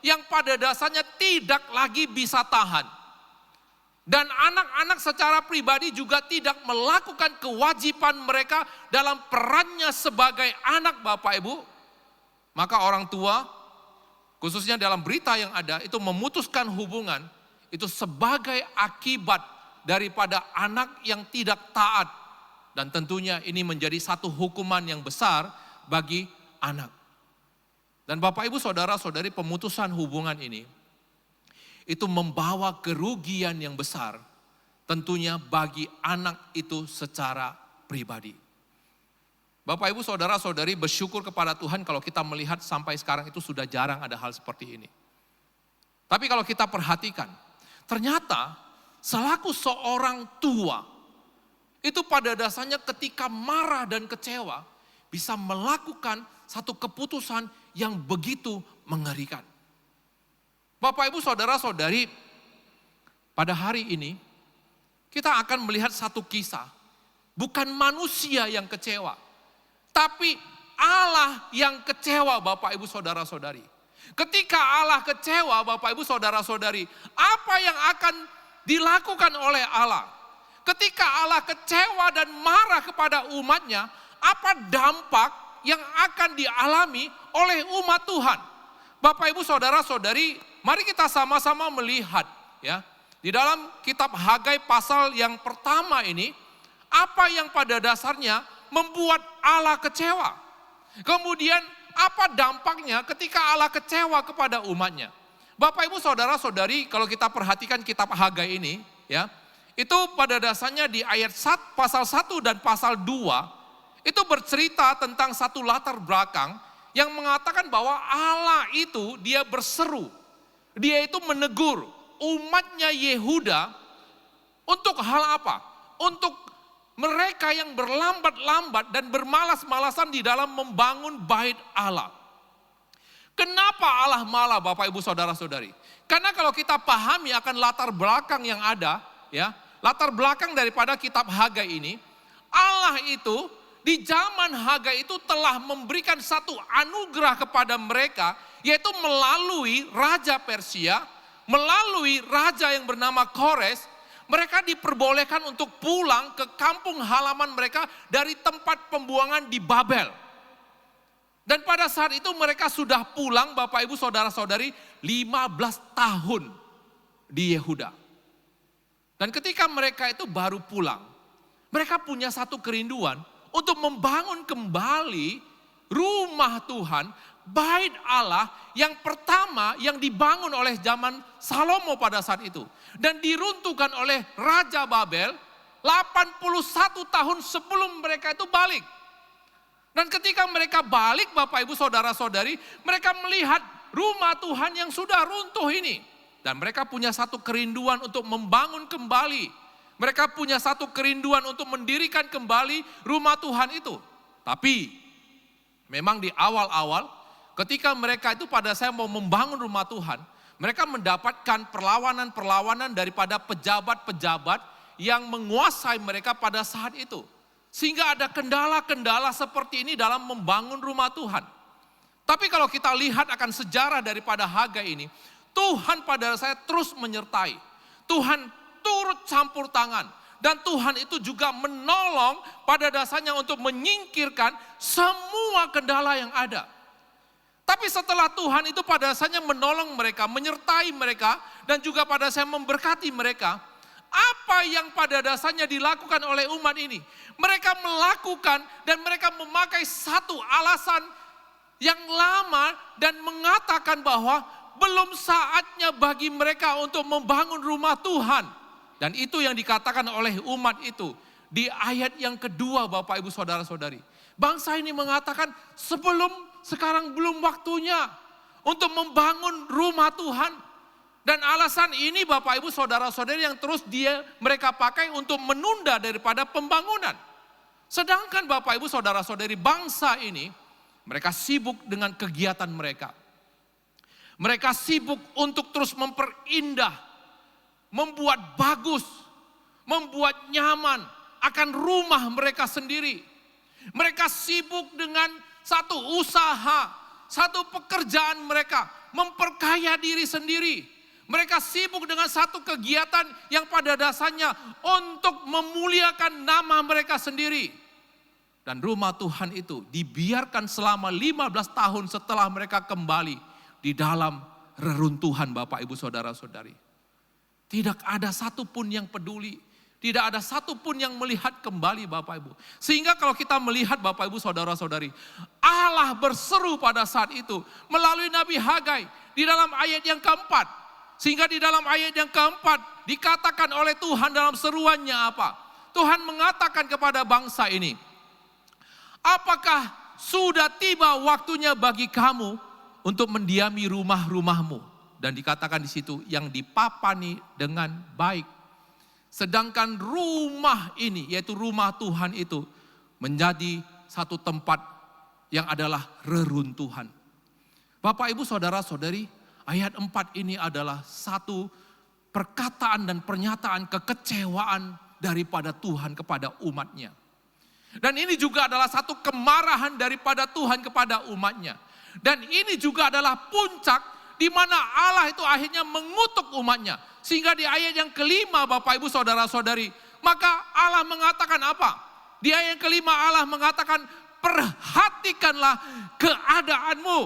yang pada dasarnya tidak lagi bisa tahan. Dan anak-anak secara pribadi juga tidak melakukan kewajiban mereka dalam perannya sebagai anak Bapak Ibu. Maka orang tua, khususnya dalam berita yang ada, itu memutuskan hubungan, itu sebagai akibat daripada anak yang tidak taat. Dan tentunya ini menjadi satu hukuman yang besar bagi anak. Dan Bapak Ibu Saudara-saudari, pemutusan hubungan ini itu membawa kerugian yang besar tentunya bagi anak itu secara pribadi. Bapak Ibu Saudara-saudari, bersyukur kepada Tuhan kalau kita melihat sampai sekarang itu sudah jarang ada hal seperti ini. Tapi kalau kita perhatikan, ternyata selaku seorang tua, itu pada dasarnya ketika marah dan kecewa bisa melakukan satu keputusan yang begitu mengerikan. Bapak, Ibu, Saudara-saudari, pada hari ini kita akan melihat satu kisah. Bukan manusia yang kecewa, tapi Allah yang kecewa, Bapak, Ibu, Saudara-saudari. Ketika Allah kecewa, Bapak, Ibu, Saudara-saudari, apa yang akan dilakukan oleh Allah? Ketika Allah kecewa dan marah kepada umatnya, apa dampak yang akan dialami oleh umat Tuhan? Bapak, Ibu, Saudara-saudari, mari kita sama-sama melihat ya. Di dalam kitab Hagai pasal yang pertama ini, apa yang pada dasarnya membuat Allah kecewa? Kemudian apa dampaknya ketika Allah kecewa kepada umatnya? Bapak, Ibu, Saudara-saudari, kalau kita perhatikan kitab Hagai ini ya, itu pada dasarnya di ayat pasal 1 dan pasal 2, itu bercerita tentang satu latar belakang yang mengatakan bahwa Allah itu dia berseru, dia itu menegur umatnya Yehuda untuk hal apa? Untuk mereka yang berlambat-lambat dan bermalas-malasan di dalam membangun bait Allah. Kenapa Allah malah, Bapak, Ibu, Saudara-saudari? Karena kalau kita pahami akan latar belakang yang ada, ya, latar belakang daripada kitab Hagai ini, Allah itu di zaman Hagai itu telah memberikan satu anugerah kepada mereka, yaitu melalui Raja Persia, melalui raja yang bernama Kores, mereka diperbolehkan untuk pulang ke kampung halaman mereka dari tempat pembuangan di Babel. Dan pada saat itu mereka sudah pulang, Bapak, Ibu, Saudara-saudari, 15 tahun di Yehuda. Dan ketika mereka itu baru pulang, mereka punya satu kerinduan untuk membangun kembali rumah Tuhan, bait Allah yang pertama yang dibangun oleh zaman Salomo pada saat itu. Dan diruntuhkan oleh Raja Babel 81 tahun sebelum mereka itu balik. Dan ketika mereka balik, Bapak, Ibu, Saudara-saudari, mereka melihat rumah Tuhan yang sudah runtuh ini. Dan mereka punya satu kerinduan untuk membangun kembali. Mereka punya satu kerinduan untuk mendirikan kembali rumah Tuhan itu. Tapi memang di awal-awal ketika mereka itu pada saya mau membangun rumah Tuhan, mereka mendapatkan perlawanan-perlawanan daripada pejabat-pejabat yang menguasai mereka pada saat itu. Sehingga ada kendala-kendala seperti ini dalam membangun rumah Tuhan. Tapi kalau kita lihat akan sejarah daripada Hagai ini, Tuhan pada saya terus menyertai. Tuhan turut campur tangan. Dan Tuhan itu juga menolong pada dasarnya untuk menyingkirkan semua kendala yang ada. Tapi setelah Tuhan itu pada dasarnya menolong mereka, menyertai mereka, dan juga pada saya memberkati mereka, apa yang pada dasarnya dilakukan oleh umat ini? Mereka melakukan dan mereka memakai satu alasan yang lama dan mengatakan bahwa belum saatnya bagi mereka untuk membangun rumah Tuhan. Dan itu yang dikatakan oleh umat itu di ayat yang kedua, Bapak, Ibu, Saudara-saudari. Bangsa ini mengatakan sekarang belum waktunya untuk membangun rumah Tuhan. Dan alasan ini, Bapak, Ibu, Saudara-saudari, yang terus mereka pakai untuk menunda daripada pembangunan. Sedangkan Bapak, Ibu, Saudara-saudari, bangsa ini mereka sibuk dengan kegiatan mereka. Mereka sibuk untuk terus memperindah, membuat bagus, membuat nyaman akan rumah mereka sendiri. Mereka sibuk dengan satu usaha, satu pekerjaan mereka, memperkaya diri sendiri. Mereka sibuk dengan satu kegiatan yang pada dasarnya untuk memuliakan nama mereka sendiri. Dan rumah Tuhan itu dibiarkan selama 15 tahun setelah mereka kembali di dalam reruntuhan, Bapak, Ibu, Saudara-saudari. Tidak ada satupun yang peduli. Tidak ada satupun yang melihat kembali, Bapak, Ibu. Sehingga kalau kita melihat, Bapak, Ibu, Saudara-saudari, Allah berseru pada saat itu melalui Nabi Hagai di dalam ayat yang keempat. Sehingga di dalam ayat yang keempat dikatakan oleh Tuhan dalam seruannya apa? Tuhan mengatakan kepada bangsa ini, apakah sudah tiba waktunya bagi kamu untuk mendiami rumah-rumahmu? Dan dikatakan di situ yang dipapani dengan baik. Sedangkan rumah ini, yaitu rumah Tuhan itu, menjadi satu tempat yang adalah reruntuhan. Bapak, Ibu, Saudara-saudari, ayat 4 ini adalah satu perkataan dan pernyataan kekecewaan daripada Tuhan kepada umatnya. Dan ini juga adalah satu kemarahan daripada Tuhan kepada umatnya. Dan ini juga adalah puncak di mana Allah itu akhirnya mengutuk umatnya. Sehingga di ayat yang kelima, Bapak, Ibu, Saudara-saudari, maka Allah mengatakan apa? Di ayat yang kelima Allah mengatakan, perhatikanlah keadaanmu.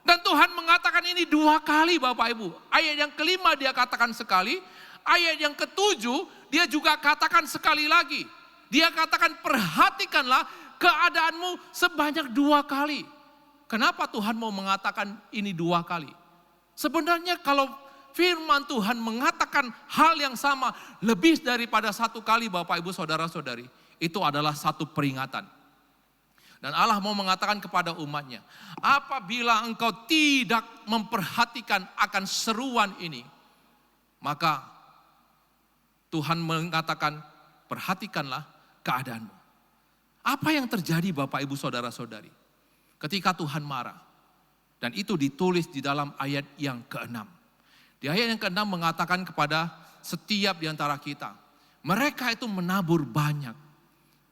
Dan Tuhan mengatakan ini 2 kali, Bapak Ibu. Ayat yang kelima dia katakan sekali, ayat yang ketujuh dia juga katakan sekali lagi. Dia katakan perhatikanlah keadaanmu sebanyak 2 kali. Kenapa Tuhan mau mengatakan ini 2 kali? Sebenarnya kalau firman Tuhan mengatakan hal yang sama lebih daripada 1 kali, Bapak, Ibu, Saudara-saudari, itu adalah satu peringatan. Dan Allah mau mengatakan kepada umatnya, apabila engkau tidak memperhatikan akan seruan ini, maka Tuhan mengatakan perhatikanlah keadaanmu. Apa yang terjadi, Bapak, Ibu, Saudara-saudari, ketika Tuhan marah? Dan itu ditulis di dalam ayat yang ke-6. Di ayat yang ke-6 mengatakan kepada setiap di antara kita, mereka itu menabur banyak,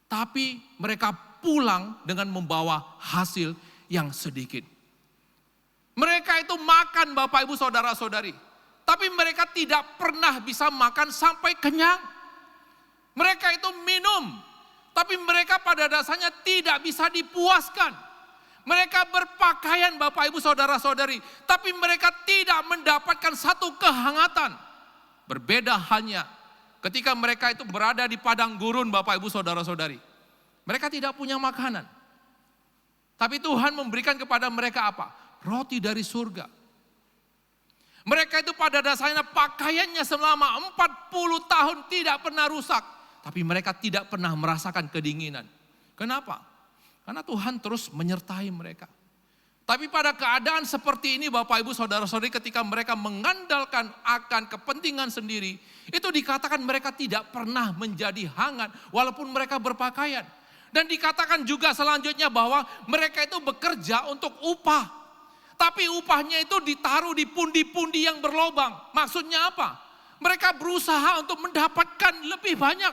tapi mereka pulang dengan membawa hasil yang sedikit. Mereka itu makan, Bapak, Ibu, Saudara-saudari, tapi mereka tidak pernah bisa makan sampai kenyang. Mereka itu minum, tapi mereka pada dasarnya tidak bisa dipuaskan. Mereka berpakaian, Bapak, Ibu, Saudara-saudari, tapi mereka tidak mendapatkan satu kehangatan. Berbeda halnya ketika mereka itu berada di padang gurun, Bapak, Ibu, Saudara-saudari. Mereka tidak punya makanan. Tapi Tuhan memberikan kepada mereka apa? Roti dari surga. Mereka itu pada dasarnya pakaiannya selama 40 tahun tidak pernah rusak. Tapi mereka tidak pernah merasakan kedinginan. Kenapa? Karena Tuhan terus menyertai mereka. Tapi pada keadaan seperti ini, Bapak, Ibu, Saudara-saudari, ketika mereka mengandalkan akan kepentingan sendiri, itu dikatakan mereka tidak pernah menjadi hangat walaupun mereka berpakaian. Dan dikatakan juga selanjutnya bahwa mereka itu bekerja untuk upah. Tapi upahnya itu ditaruh di pundi-pundi yang berlobang. Maksudnya apa? Mereka berusaha untuk mendapatkan lebih banyak.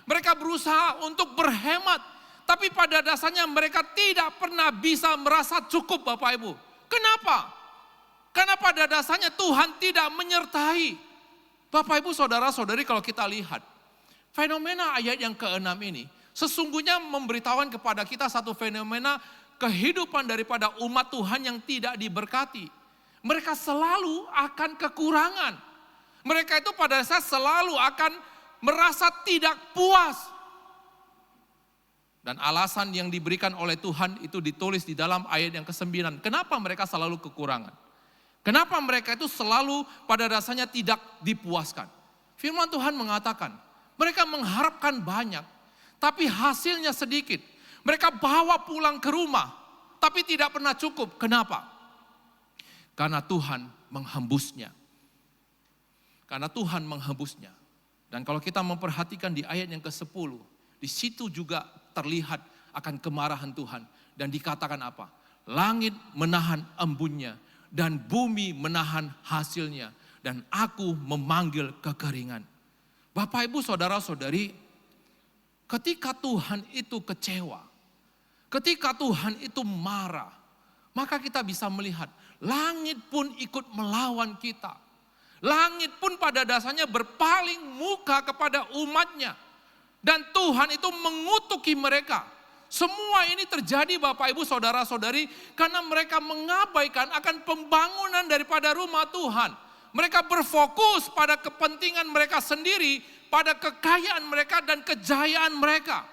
Mereka berusaha untuk berhemat. Tapi pada dasarnya mereka tidak pernah bisa merasa cukup, Bapak, Ibu. Kenapa? Karena pada dasarnya Tuhan tidak menyertai. Bapak, Ibu, Saudara-saudari, kalau kita lihat fenomena ayat yang ke-6 ini sesungguhnya memberitahukan kepada kita satu fenomena kehidupan daripada umat Tuhan yang tidak diberkati. Mereka selalu akan kekurangan. Mereka itu pada saat selalu akan merasa tidak puas. Dan alasan yang diberikan oleh Tuhan itu ditulis di dalam ayat yang ke-9. Kenapa mereka selalu kekurangan? Kenapa mereka itu selalu pada dasarnya tidak dipuaskan? Firman Tuhan mengatakan, mereka mengharapkan banyak, tapi hasilnya sedikit. Mereka bawa pulang ke rumah, tapi tidak pernah cukup. Kenapa? Karena Tuhan menghembusnya. Karena Tuhan menghembusnya. Dan kalau kita memperhatikan di ayat yang ke-10, di situ juga terlihat akan kemarahan Tuhan. Dan dikatakan apa? Langit menahan embunnya dan bumi menahan hasilnya. Dan aku memanggil kekeringan. Bapak, Ibu, Saudara-saudari, ketika Tuhan itu kecewa, ketika Tuhan itu marah, maka kita bisa melihat langit pun ikut melawan kita. Langit pun pada dasarnya berpaling muka kepada umatnya. Dan Tuhan itu mengutuki mereka. Semua ini terjadi, Bapak, Ibu, Saudara-saudari, karena mereka mengabaikan akan pembangunan daripada rumah Tuhan. Mereka berfokus pada kepentingan mereka sendiri, pada kekayaan mereka dan kejayaan mereka.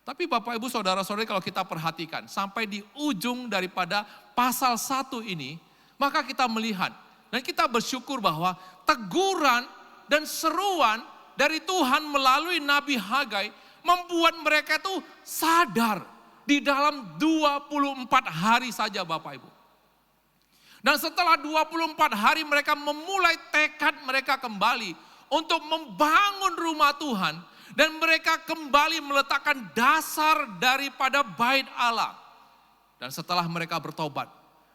Tapi Bapak, Ibu, Saudara-saudari, kalau kita perhatikan sampai di ujung daripada pasal 1 ini, maka kita melihat dan kita bersyukur bahwa teguran dan seruan dari Tuhan melalui Nabi Hagai membuat mereka itu sadar di dalam 24 hari saja, Bapak, Ibu. Dan setelah 24 hari mereka memulai tekad mereka kembali untuk membangun rumah Tuhan. Dan mereka kembali meletakkan dasar daripada bait Allah. Dan setelah mereka bertobat,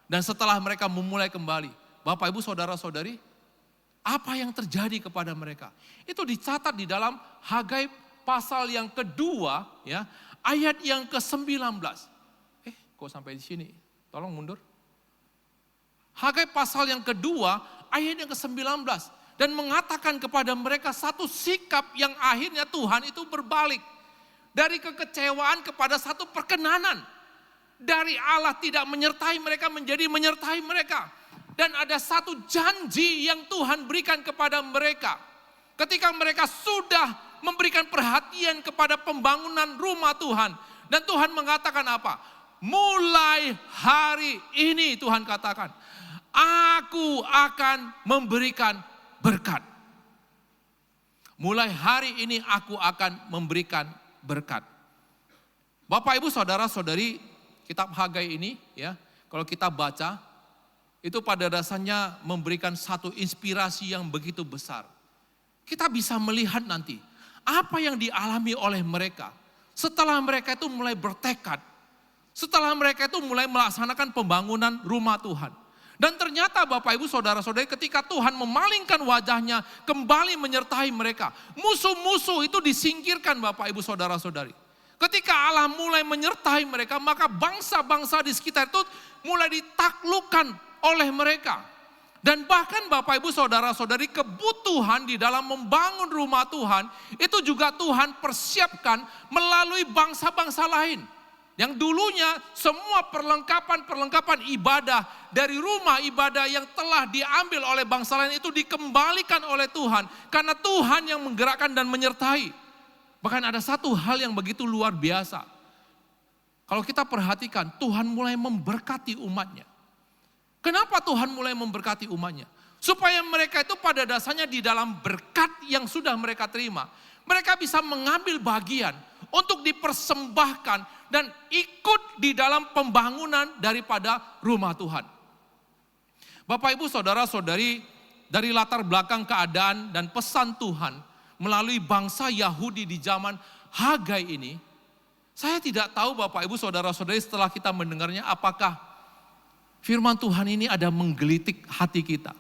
dan setelah mereka memulai kembali, Bapak Ibu Saudara-saudari, apa yang terjadi kepada mereka? Itu dicatat di dalam Hagai pasal yang kedua, ya, ayat yang ke-19. Kok sampai di sini? Tolong mundur. Hagai pasal yang kedua, ayat yang ke-19. Dan mengatakan kepada mereka satu sikap yang akhirnya Tuhan itu berbalik. Dari kekecewaan kepada satu perkenanan. Dari Allah tidak menyertai mereka menjadi menyertai mereka. Dan ada satu janji yang Tuhan berikan kepada mereka. Ketika mereka sudah memberikan perhatian kepada pembangunan rumah Tuhan. Dan Tuhan mengatakan apa? Mulai hari ini Tuhan katakan, aku akan memberikan berkat. Mulai hari ini aku akan memberikan berkat. Bapak Ibu Saudara-saudari, kitab Hagai ini ya, kalau kita baca, itu pada dasarnya memberikan satu inspirasi yang begitu besar. Kita bisa melihat nanti apa yang dialami oleh mereka. Setelah mereka itu mulai bertekad. Setelah mereka itu mulai melaksanakan pembangunan rumah Tuhan. Dan ternyata Bapak Ibu Saudara-saudari, ketika Tuhan memalingkan wajahnya kembali menyertai mereka. Musuh-musuh itu disingkirkan Bapak Ibu Saudara-saudari. Ketika Allah mulai menyertai mereka, maka bangsa-bangsa di sekitar itu mulai ditaklukkan oleh mereka. Dan bahkan Bapak Ibu Saudara-saudari, kebutuhan di dalam membangun rumah Tuhan itu juga Tuhan persiapkan melalui bangsa-bangsa lain. Yang dulunya semua perlengkapan ibadah dari rumah ibadah yang telah diambil oleh bangsa lain itu dikembalikan oleh Tuhan. Karena Tuhan yang menggerakkan dan menyertai. Bahkan ada satu hal yang begitu luar biasa. Kalau kita perhatikan, Tuhan mulai memberkati umatnya. Kenapa Tuhan mulai memberkati umatnya? Supaya mereka itu pada dasarnya di dalam berkat yang sudah mereka terima. Mereka bisa mengambil bagian untuk dipersembahkan dan ikut di dalam pembangunan daripada rumah Tuhan. Bapak Ibu Saudara-saudari, dari latar belakang keadaan dan pesan Tuhan melalui bangsa Yahudi di zaman Hagai ini, saya tidak tahu Bapak Ibu Saudara-saudari setelah kita mendengarnya apakah firman Tuhan ini ada menggelitik hati kita.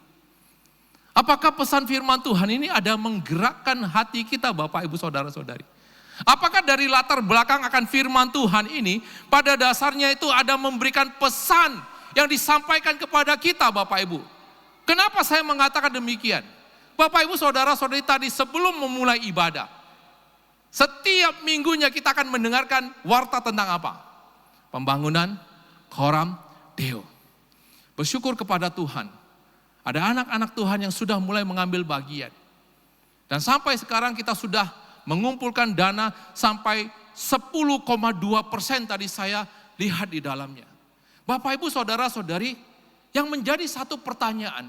Apakah pesan firman Tuhan ini ada menggerakkan hati kita Bapak Ibu Saudara-saudari? Apakah dari latar belakang akan firman Tuhan ini pada dasarnya itu ada memberikan pesan yang disampaikan kepada kita Bapak Ibu? Kenapa saya mengatakan demikian? Bapak Ibu Saudara-saudari, tadi sebelum memulai ibadah, setiap minggunya kita akan mendengarkan warta tentang apa? Pembangunan Coram Deo. Bersyukur kepada Tuhan. Ada anak-anak Tuhan yang sudah mulai mengambil bagian. Dan sampai sekarang kita sudah mengumpulkan dana sampai 10,2% tadi saya lihat di dalamnya. Bapak Ibu Saudara-saudari, yang menjadi satu pertanyaan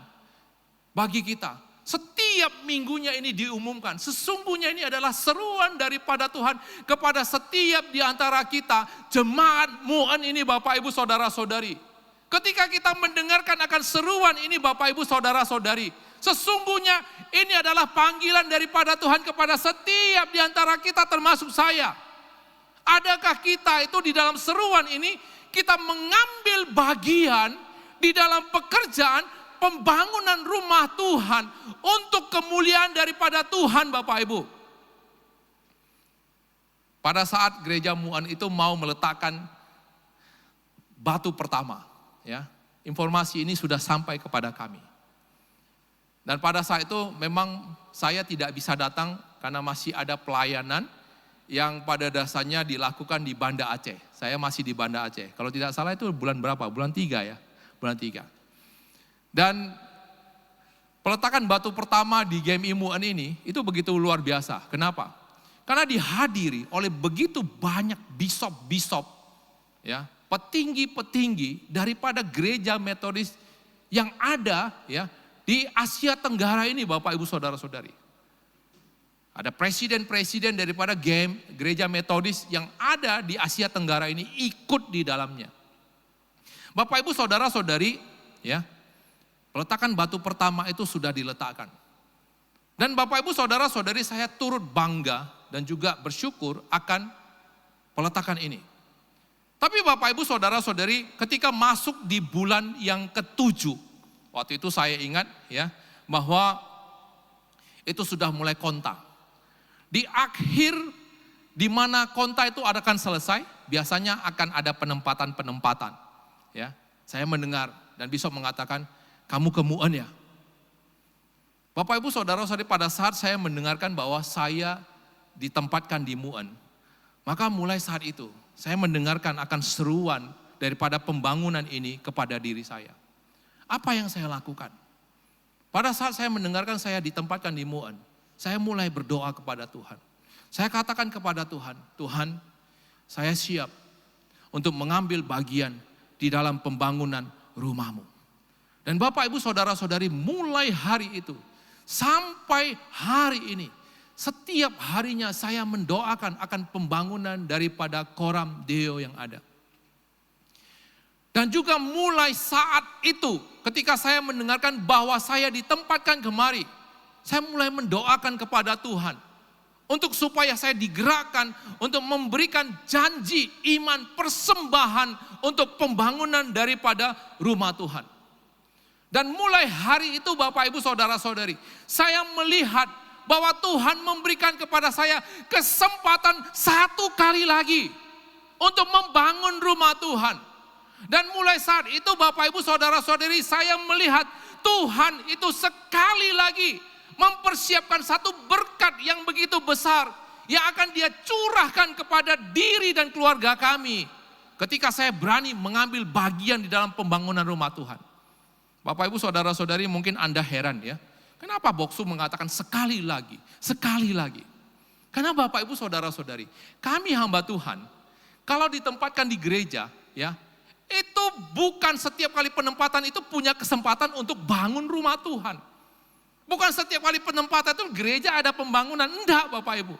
bagi kita. Setiap minggunya ini diumumkan. Sesungguhnya ini adalah seruan daripada Tuhan kepada setiap di antara kita. Jemaat Mu'en ini Bapak Ibu Saudara-saudari. Ketika kita mendengarkan akan seruan ini Bapak Ibu Saudara-saudari, sesungguhnya ini adalah panggilan daripada Tuhan kepada setiap di antara kita termasuk saya. Adakah kita itu di dalam seruan ini kita mengambil bagian di dalam pekerjaan pembangunan rumah Tuhan untuk kemuliaan daripada Tuhan Bapak Ibu? Pada saat gereja Mu'en itu mau meletakkan batu pertama, ya, informasi ini sudah sampai kepada kami. Dan pada saat itu memang saya tidak bisa datang karena masih ada pelayanan yang pada dasarnya dilakukan di Banda Aceh. Saya masih di Banda Aceh. Kalau tidak salah itu bulan berapa? Bulan 3 ya. Bulan 3. Dan peletakan batu pertama di GMI Mu'en ini itu begitu luar biasa. Kenapa? Karena dihadiri oleh begitu banyak bisop-bisop, ya, petinggi-petinggi daripada gereja Metodis yang ada ya di Asia Tenggara ini Bapak Ibu Saudara-saudari. Ada presiden-presiden daripada gereja Metodis yang ada di Asia Tenggara ini ikut di dalamnya. Bapak Ibu Saudara-saudari, ya, peletakan batu pertama itu sudah diletakkan. Dan Bapak Ibu Saudara-saudari, saya turut bangga dan juga bersyukur akan peletakan ini. Tapi Bapak Ibu Saudara-saudari, ketika masuk di bulan yang ke-7, waktu itu saya ingat ya, bahwa itu sudah mulai konta. Di akhir di mana konta itu akan selesai, biasanya akan ada penempatan-penempatan. Ya, saya mendengar dan Bishop mengatakan, kamu ke Mu'en ya? Bapak Ibu Saudara-saudari, pada saat saya mendengarkan bahwa saya ditempatkan di Mu'en, maka mulai saat itu saya mendengarkan akan seruan daripada pembangunan ini kepada diri saya. Apa yang saya lakukan? Pada saat saya mendengarkan saya ditempatkan di Mu'en, saya mulai berdoa kepada Tuhan. Saya katakan kepada Tuhan, Tuhan, saya siap untuk mengambil bagian di dalam pembangunan rumah-Mu. Dan Bapak Ibu Saudara-saudari, mulai hari itu sampai hari ini, setiap harinya saya mendoakan akan pembangunan daripada Koram Deo yang ada. Dan juga mulai saat itu, ketika saya mendengarkan bahwa saya ditempatkan kemari, saya mulai mendoakan kepada Tuhan untuk supaya saya digerakkan untuk memberikan janji iman persembahan untuk pembangunan daripada rumah Tuhan. Dan mulai hari itu Bapak Ibu Saudara-saudari, saya melihat bahwa Tuhan memberikan kepada saya kesempatan satu kali lagi untuk membangun rumah Tuhan. Dan mulai saat itu Bapak Ibu Saudara-saudari, saya melihat Tuhan itu sekali lagi mempersiapkan satu berkat yang begitu besar yang akan Dia curahkan kepada diri dan keluarga kami ketika saya berani mengambil bagian di dalam pembangunan rumah Tuhan. Bapak Ibu Saudara-saudari, mungkin Anda heran ya, kenapa Boksu mengatakan sekali lagi, sekali lagi. Karena Bapak Ibu Saudara-saudari, kami hamba Tuhan, kalau ditempatkan di gereja ya, itu bukan setiap kali penempatan itu punya kesempatan untuk bangun rumah Tuhan. Bukan setiap kali penempatan itu gereja ada pembangunan, enggak Bapak Ibu.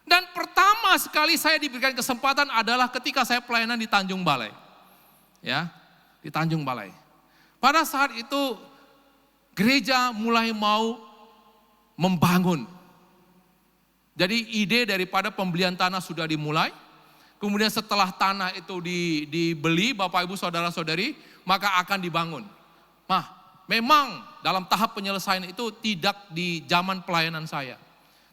Dan pertama sekali saya diberikan kesempatan adalah ketika saya pelayanan di Tanjung Balai. Ya, di Tanjung Balai. Pada saat itu gereja mulai mau membangun. Jadi ide daripada pembelian tanah sudah dimulai. Kemudian setelah tanah itu dibeli Bapak Ibu Saudara-saudari, maka akan dibangun. Nah, memang dalam tahap penyelesaian itu tidak di zaman pelayanan saya.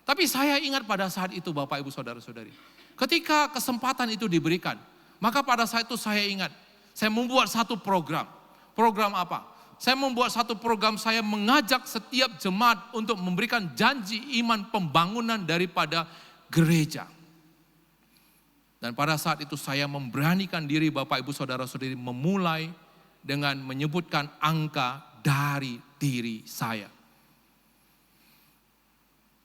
Tapi saya ingat pada saat itu Bapak Ibu Saudara-saudari, ketika kesempatan itu diberikan, maka pada saat itu saya ingat, saya membuat satu program. Program apa? Saya membuat satu program, saya mengajak setiap jemaat untuk memberikan janji iman pembangunan daripada gereja. Dan pada saat itu saya memberanikan diri Bapak Ibu Saudara-saudari memulai dengan menyebutkan angka dari diri saya.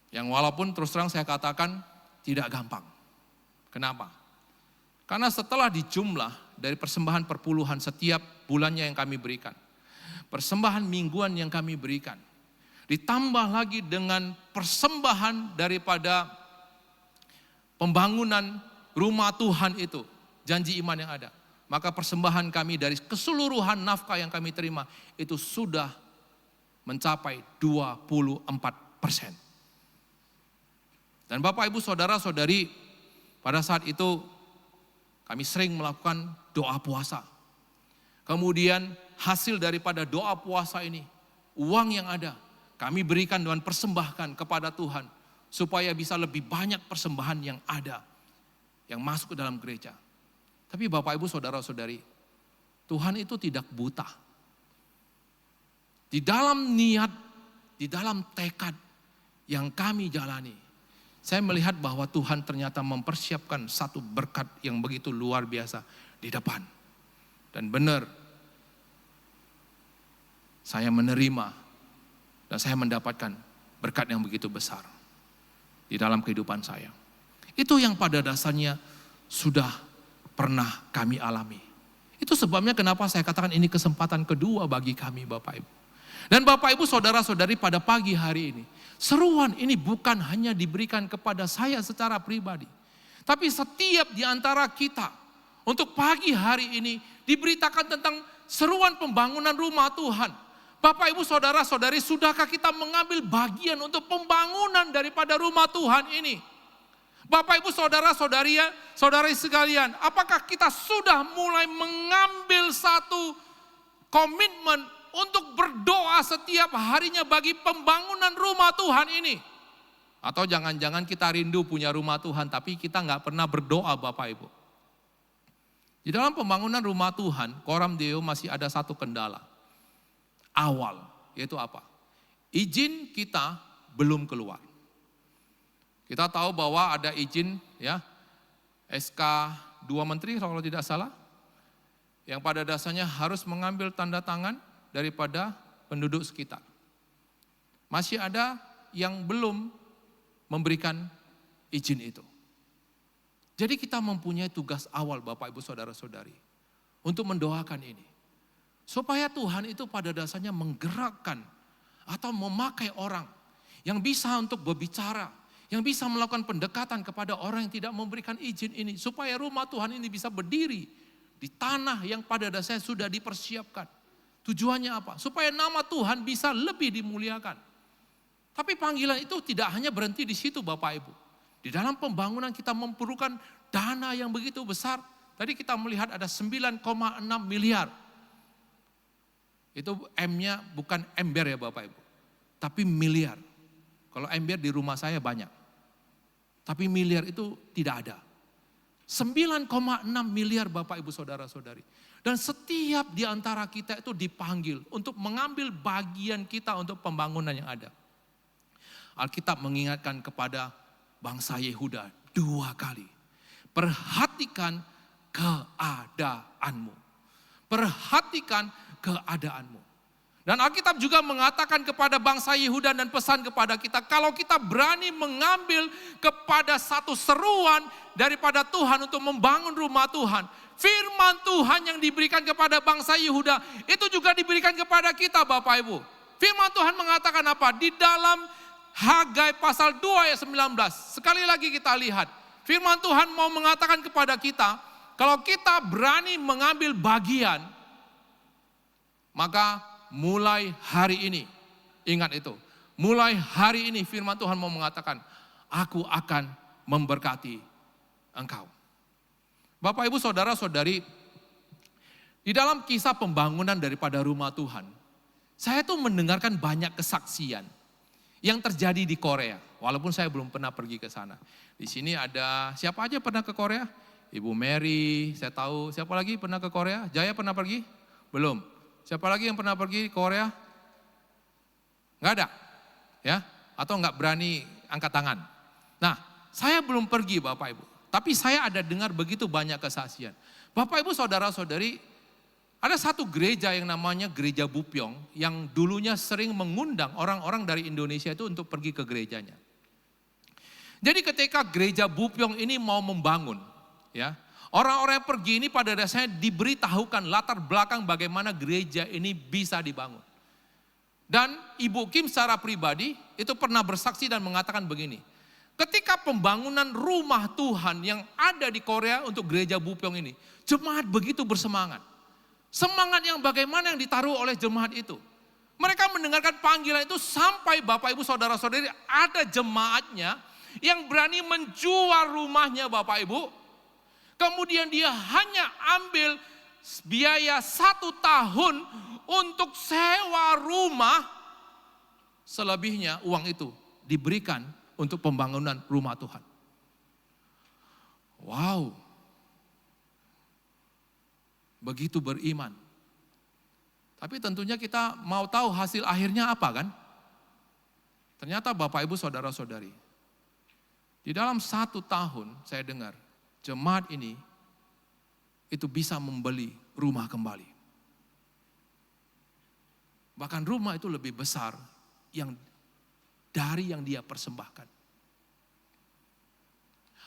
Yang walaupun terus terang saya katakan tidak gampang. Kenapa? Karena setelah dijumlah dari persembahan perpuluhan setiap bulannya yang kami berikan, persembahan mingguan yang kami berikan, ditambah lagi dengan persembahan daripada pembangunan rumah Tuhan itu, janji iman yang ada. Maka persembahan kami dari keseluruhan nafkah yang kami terima itu sudah mencapai 24%. Dan Bapak Ibu Saudara-saudari, pada saat itu kami sering melakukan doa puasa. Kemudian hasil daripada doa puasa ini, uang yang ada, kami berikan dan persembahkan kepada Tuhan. Supaya bisa lebih banyak persembahan yang ada, yang masuk ke dalam gereja. Tapi Bapak Ibu Saudara-saudari, Tuhan itu tidak buta. Di dalam niat, di dalam tekad yang kami jalani, saya melihat bahwa Tuhan ternyata mempersiapkan satu berkat yang begitu luar biasa di depan. Dan benar, saya menerima dan saya mendapatkan berkat yang begitu besar di dalam kehidupan saya. Itu yang pada dasarnya sudah pernah kami alami. Itu sebabnya kenapa saya katakan ini kesempatan kedua bagi kami Bapak Ibu. Dan Bapak Ibu Saudara-saudari, pada pagi hari ini, seruan ini bukan hanya diberikan kepada saya secara pribadi. Tapi setiap di antara kita untuk pagi hari ini diberitakan tentang seruan pembangunan rumah Tuhan. Bapak Ibu Saudara-saudari, sudahkah kita mengambil bagian untuk pembangunan daripada rumah Tuhan ini? Bapak Ibu Saudara-saudari sekalian, apakah kita sudah mulai mengambil satu komitmen untuk berdoa setiap harinya bagi pembangunan rumah Tuhan ini? Atau jangan-jangan kita rindu punya rumah Tuhan, tapi kita nggak pernah berdoa Bapak Ibu. Di dalam pembangunan rumah Tuhan, Coram Deo masih ada satu kendala. Awal, yaitu apa? Izin kita belum keluar. Kita tahu bahwa ada izin ya, SK 2 Menteri kalau tidak salah, yang pada dasarnya harus mengambil tanda tangan daripada penduduk sekitar. Masih ada yang belum memberikan izin itu. Jadi kita mempunyai tugas awal Bapak Ibu Saudara-saudari untuk mendoakan ini. Supaya Tuhan itu pada dasarnya menggerakkan atau memakai orang yang bisa untuk berbicara, yang bisa melakukan pendekatan kepada orang yang tidak memberikan izin ini. Supaya rumah Tuhan ini bisa berdiri di tanah yang pada dasarnya sudah dipersiapkan. Tujuannya apa? Supaya nama Tuhan bisa lebih dimuliakan. Tapi panggilan itu tidak hanya berhenti di situ Bapak Ibu. Di dalam pembangunan kita memerlukan dana yang begitu besar. Tadi kita melihat ada 9,6 miliar. Itu M-nya bukan ember ya Bapak Ibu. Tapi miliar. Kalau ember di rumah saya banyak. Tapi miliar itu tidak ada. 9,6 miliar Bapak Ibu Saudara-saudari. Dan setiap di antara kita itu dipanggil untuk mengambil bagian kita untuk pembangunan yang ada. Alkitab mengingatkan kepada bangsa Yehuda 2 kali. Perhatikan keadaanmu. Perhatikan keadaanmu. Dan Alkitab juga mengatakan kepada bangsa Yehuda dan pesan kepada kita, kalau kita berani mengambil kepada satu seruan daripada Tuhan untuk membangun rumah Tuhan, firman Tuhan yang diberikan kepada bangsa Yehuda, itu juga diberikan kepada kita Bapak Ibu. Firman Tuhan mengatakan apa? Di dalam Hagai pasal 2 ayat 19, sekali lagi kita lihat, firman Tuhan mau mengatakan kepada kita, kalau kita berani mengambil bagian, maka mulai hari ini, ingat itu, mulai hari ini firman Tuhan mau mengatakan, aku akan memberkati engkau. Bapak Ibu Saudara-saudari, di dalam kisah pembangunan daripada rumah Tuhan, saya tuh mendengarkan banyak kesaksian yang terjadi di Korea, walaupun saya belum pernah pergi ke sana. Di sini ada, siapa aja pernah ke Korea? Ibu Mary, saya tahu, siapa lagi pernah ke Korea? Jaya pernah pergi? Belum. Siapa lagi yang pernah pergi ke Korea? Enggak ada, ya? Atau enggak berani angkat tangan? Nah, saya belum pergi Bapak Ibu, tapi saya ada dengar begitu banyak kesaksian. Bapak Ibu Saudara-saudari, ada satu gereja yang namanya Gereja Bupyong yang dulunya sering mengundang orang-orang dari Indonesia itu untuk pergi ke gerejanya. Jadi ketika Gereja Bupyong ini mau membangun, ya, orang-orang yang pergi ini pada dasarnya diberitahukan latar belakang bagaimana gereja ini bisa dibangun. Dan Ibu Kim secara pribadi itu pernah bersaksi dan mengatakan begini, ketika pembangunan rumah Tuhan yang ada di Korea untuk Gereja Bupyong ini, jemaat begitu bersemangat. Semangat yang bagaimana yang ditaruh oleh jemaat itu. Mereka mendengarkan panggilan itu sampai Bapak Ibu Saudara-saudari ada jemaatnya yang berani menjual rumahnya Bapak Ibu. Kemudian dia hanya ambil biaya 1 tahun untuk sewa rumah. Selebihnya uang itu diberikan untuk pembangunan rumah Tuhan. Wow. Begitu beriman. Tapi tentunya kita mau tahu hasil akhirnya apa kan? Ternyata Bapak Ibu Saudara-saudari, di dalam 1 tahun saya dengar jemaat ini itu bisa membeli rumah kembali. Bahkan rumah itu lebih besar dari yang dia persembahkan.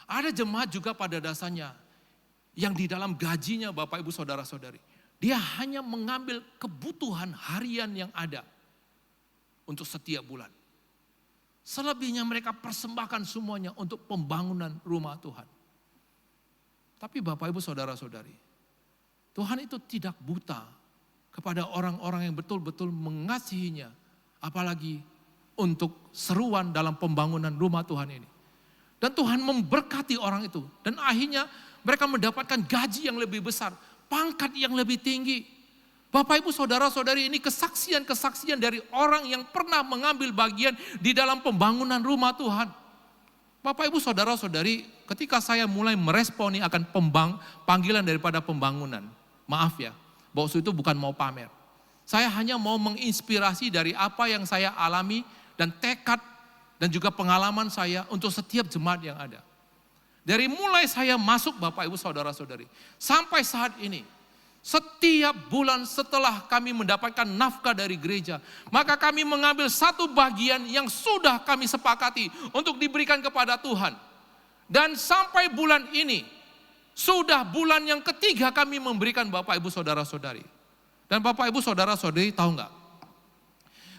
Ada jemaat juga pada dasarnya yang di dalam gajinya Bapak Ibu Saudara-saudari, dia hanya mengambil kebutuhan harian yang ada untuk setiap bulan. Selebihnya mereka persembahkan semuanya untuk pembangunan rumah Tuhan. Tapi Bapak Ibu Saudara-saudari, Tuhan itu tidak buta kepada orang-orang yang betul-betul mengasihinya. Apalagi untuk seruan dalam pembangunan rumah Tuhan ini. Dan Tuhan memberkati orang itu. Dan akhirnya mereka mendapatkan gaji yang lebih besar, pangkat yang lebih tinggi. Bapak ibu saudara-saudari, ini kesaksian-kesaksian dari orang yang pernah mengambil bagian di dalam pembangunan rumah Tuhan. Bapak ibu saudara-saudari, ketika saya mulai meresponi akan panggilan daripada pembangunan, maaf ya, bahwa itu bukan mau pamer. Saya hanya mau menginspirasi dari apa yang saya alami dan tekad dan juga pengalaman saya untuk setiap jemaat yang ada. Dari mulai saya masuk Bapak Ibu Saudara-saudari, sampai saat ini, setiap bulan setelah kami mendapatkan nafkah dari gereja, maka kami mengambil satu bagian yang sudah kami sepakati untuk diberikan kepada Tuhan. Dan sampai bulan ini, sudah bulan yang ketiga kami memberikan Bapak Ibu Saudara-saudari. Dan Bapak Ibu Saudara-saudari tahu enggak?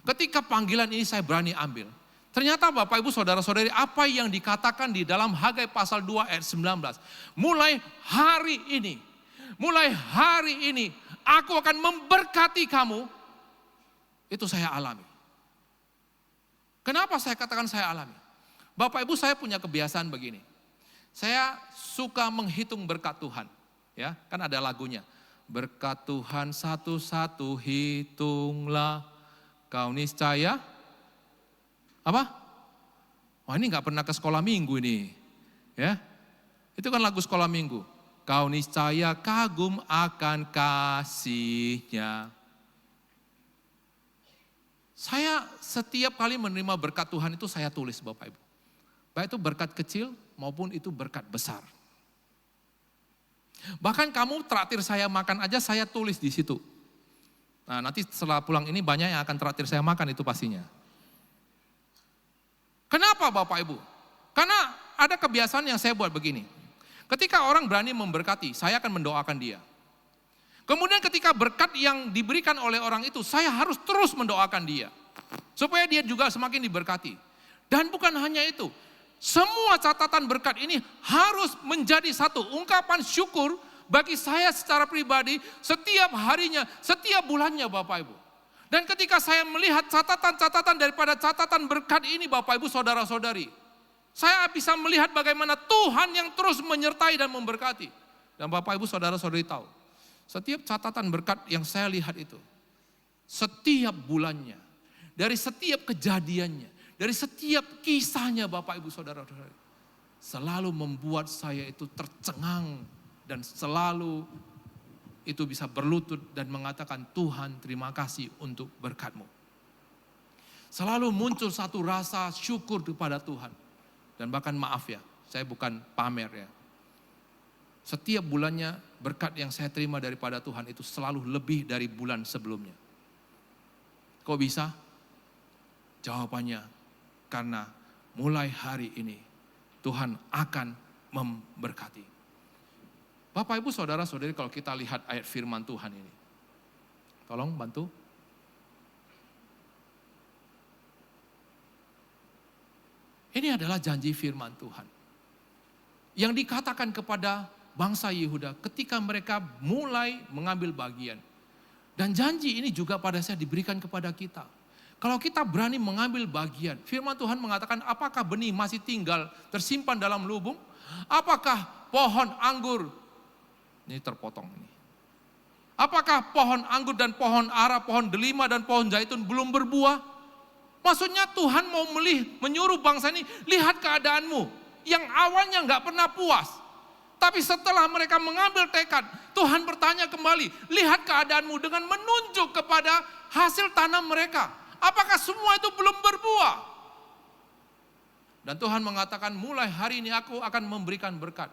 Ketika panggilan ini saya berani ambil. Ternyata Bapak Ibu Saudara-saudari, apa yang dikatakan di dalam Hagai pasal 2 ayat 19. Mulai hari ini aku akan memberkati kamu. Itu saya alami. Kenapa saya katakan saya alami? Bapak Ibu, saya punya kebiasaan begini. Saya suka menghitung berkat Tuhan. Ya, kan ada lagunya. Berkat Tuhan satu-satu hitunglah. Kau niscaya, apa? Wah, ini nggak pernah ke sekolah minggu ini, ya? Itu kan lagu sekolah minggu. Kau niscaya kagum akan kasih-Nya. Saya setiap kali menerima berkat Tuhan itu saya tulis Bapak Ibu. Baik itu berkat kecil maupun itu berkat besar. Bahkan kamu traktir saya makan aja saya tulis di situ. Nah, nanti setelah pulang ini banyak yang akan traktir saya makan itu pastinya. Kenapa Bapak Ibu? Karena ada kebiasaan yang saya buat begini. Ketika orang berani memberkati, saya akan mendoakan dia. Kemudian ketika berkat yang diberikan oleh orang itu, saya harus terus mendoakan dia. Supaya dia juga semakin diberkati. Dan bukan hanya itu, semua catatan berkat ini harus menjadi satu ungkapan syukur bagi saya secara pribadi setiap harinya, setiap bulannya Bapak Ibu. Dan ketika saya melihat catatan-catatan daripada catatan berkat ini Bapak Ibu Saudara-saudari, saya bisa melihat bagaimana Tuhan yang terus menyertai dan memberkati. Dan Bapak Ibu Saudara-saudari tahu, setiap catatan berkat yang saya lihat itu, setiap bulannya, dari setiap kejadiannya, dari setiap kisahnya Bapak Ibu Saudara-saudari, selalu membuat saya itu tercengang. Dan selalu itu bisa berlutut dan mengatakan Tuhan terima kasih untuk berkat-Mu. Selalu muncul satu rasa syukur kepada Tuhan. Dan bahkan maaf ya, saya bukan pamer ya. Setiap bulannya berkat yang saya terima daripada Tuhan itu selalu lebih dari bulan sebelumnya. Kok bisa? Jawabannya karena mulai hari ini Tuhan akan memberkati. Bapak Ibu Saudara-saudari, kalau kita lihat ayat firman Tuhan ini. Tolong bantu. Ini adalah janji firman Tuhan. Yang dikatakan kepada bangsa Yehuda ketika mereka mulai mengambil bagian. Dan janji ini juga pada saya diberikan kepada kita. Kalau kita berani mengambil bagian, firman Tuhan mengatakan apakah benih masih tinggal tersimpan dalam lubung? Apakah pohon anggur, ini terpotong ini. Apakah pohon anggur dan pohon ara, pohon delima dan pohon zaitun belum berbuah? Maksudnya Tuhan mau menyuruh bangsa ini, lihat keadaanmu. Yang awalnya nggak pernah puas. Tapi setelah mereka mengambil tekad, Tuhan bertanya kembali, lihat keadaanmu dengan menunjuk kepada hasil tanam mereka. Apakah semua itu belum berbuah? Dan Tuhan mengatakan mulai hari ini aku akan memberikan berkat.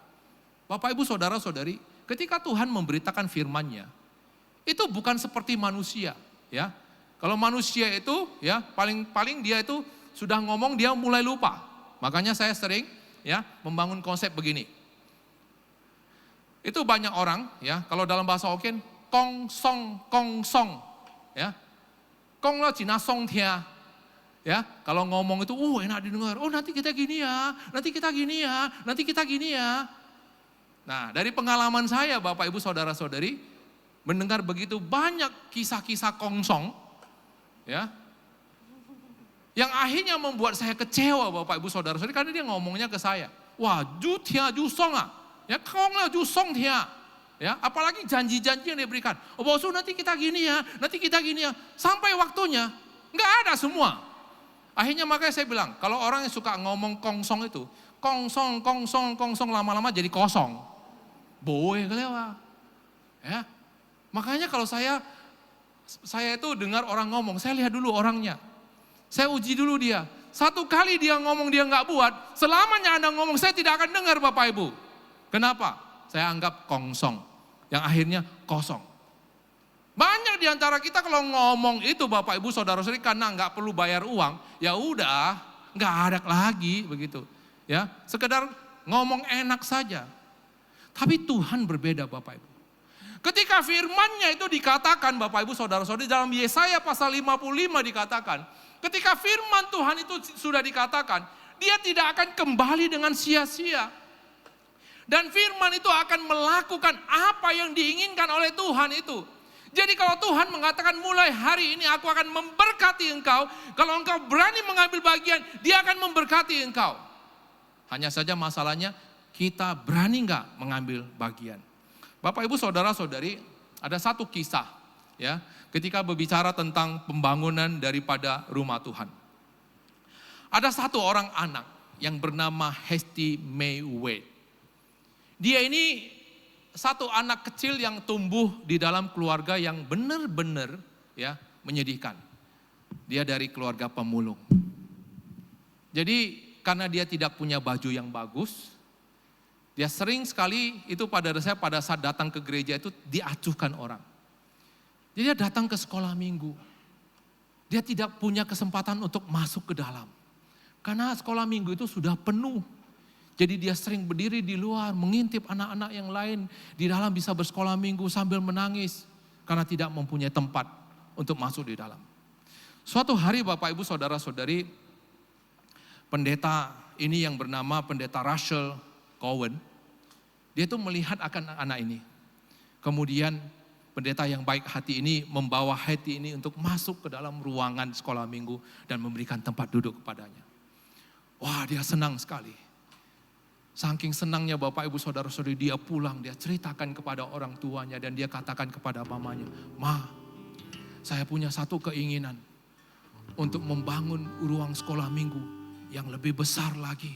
Bapak Ibu Saudara-saudari, ketika Tuhan memberitakan firman-Nya, itu bukan seperti manusia, ya. Kalau manusia itu, ya, paling dia itu sudah ngomong dia mulai lupa. Makanya saya sering, ya, membangun konsep begini. Itu banyak orang, ya, kalau dalam bahasa Hokkien, kong song, ya. Kong lo cina song tia. Ya, kalau ngomong itu, enak didengar. Oh, nanti kita gini ya, nanti kita gini ya, nanti kita gini ya. Nah, dari pengalaman saya Bapak Ibu Saudara-saudari, mendengar begitu banyak kisah-kisah kongsong, ya, yang akhirnya membuat saya kecewa Bapak Ibu Saudara-saudari, karena dia ngomongnya ke saya, wah ju tia ju song ah, ya kong lah ju song tia, ya, apalagi janji-janji yang diberikan, oh bosu nanti kita gini ya, nanti kita gini ya, sampai waktunya nggak ada semua. Akhirnya makanya saya bilang, kalau orang yang suka ngomong kongsong itu, kongsong lama-lama jadi kosong, boe kelewa, ya. Makanya kalau saya itu dengar orang ngomong, saya lihat dulu orangnya. Saya uji dulu dia. Satu kali dia ngomong dia nggak buat, selamanya Anda ngomong saya tidak akan dengar Bapak Ibu. Kenapa? Saya anggap kongsong, yang akhirnya kosong. Banyak di antara kita kalau ngomong itu Bapak Ibu Saudara-saudari karena nggak perlu bayar uang, ya udah nggak ada lagi begitu. Ya, sekedar ngomong enak saja. Tapi Tuhan berbeda Bapak Ibu. Ketika firman-Nya itu dikatakan Bapak Ibu Saudara-saudari dalam Yesaya pasal 55 dikatakan, ketika firman Tuhan itu sudah dikatakan, dia tidak akan kembali dengan sia-sia. Dan firman itu akan melakukan apa yang diinginkan oleh Tuhan itu. Jadi kalau Tuhan mengatakan mulai hari ini aku akan memberkati engkau, kalau engkau berani mengambil bagian, dia akan memberkati engkau. Hanya saja masalahnya kita berani enggak mengambil bagian. Bapak Ibu Saudara-saudari, ada satu kisah ya, ketika berbicara tentang pembangunan daripada rumah Tuhan. Ada satu orang anak yang bernama Hesti May Wade. Dia ini satu anak kecil yang tumbuh di dalam keluarga yang benar-benar ya menyedihkan. Dia dari keluarga pemulung. Jadi karena dia tidak punya baju yang bagus, dia sering sekali itu pada saat datang ke gereja itu diacuhkan orang. Jadi dia datang ke sekolah minggu. Dia tidak punya kesempatan untuk masuk ke dalam. Karena sekolah minggu itu sudah penuh. Jadi dia sering berdiri di luar mengintip anak-anak yang lain di dalam bisa bersekolah minggu sambil menangis. Karena tidak mempunyai tempat untuk masuk di dalam. Suatu hari Bapak Ibu Saudara-saudari, pendeta ini yang bernama pendeta Russell Cowan, dia itu melihat akan anak ini. Kemudian pendeta yang baik hati ini membawa Hesti ini untuk masuk ke dalam ruangan sekolah minggu dan memberikan tempat duduk kepadanya. Wah, dia senang sekali. Saking senangnya Bapak Ibu Saudara-saudari, dia pulang, dia ceritakan kepada orang tuanya dan dia katakan kepada mamanya, "Ma, saya punya satu keinginan untuk membangun ruang sekolah minggu yang lebih besar lagi.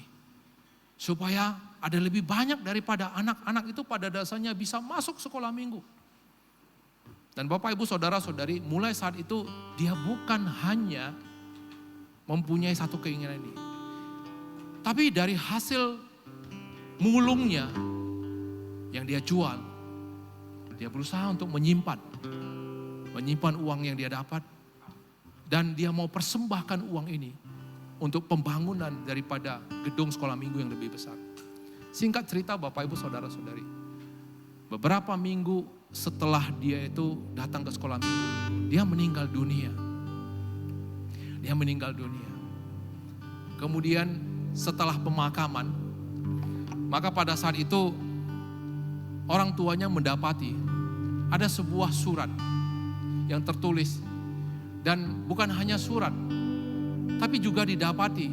Supaya ada lebih banyak daripada anak-anak itu pada dasarnya bisa masuk sekolah minggu." Dan Bapak Ibu Saudara-saudari, mulai saat itu dia bukan hanya mempunyai satu keinginan ini. Tapi dari hasil mulungnya yang dia jual, dia berusaha untuk menyimpan uang yang dia dapat. Dan dia mau persembahkan uang ini untuk pembangunan daripada gedung sekolah minggu yang lebih besar. Singkat cerita Bapak Ibu Saudara-saudari, beberapa minggu setelah dia itu datang ke sekolah minggu, dia meninggal dunia. Dia meninggal dunia. Kemudian setelah pemakaman, maka pada saat itu orang tuanya mendapati ada sebuah surat yang tertulis. Dan bukan hanya surat, tapi juga didapati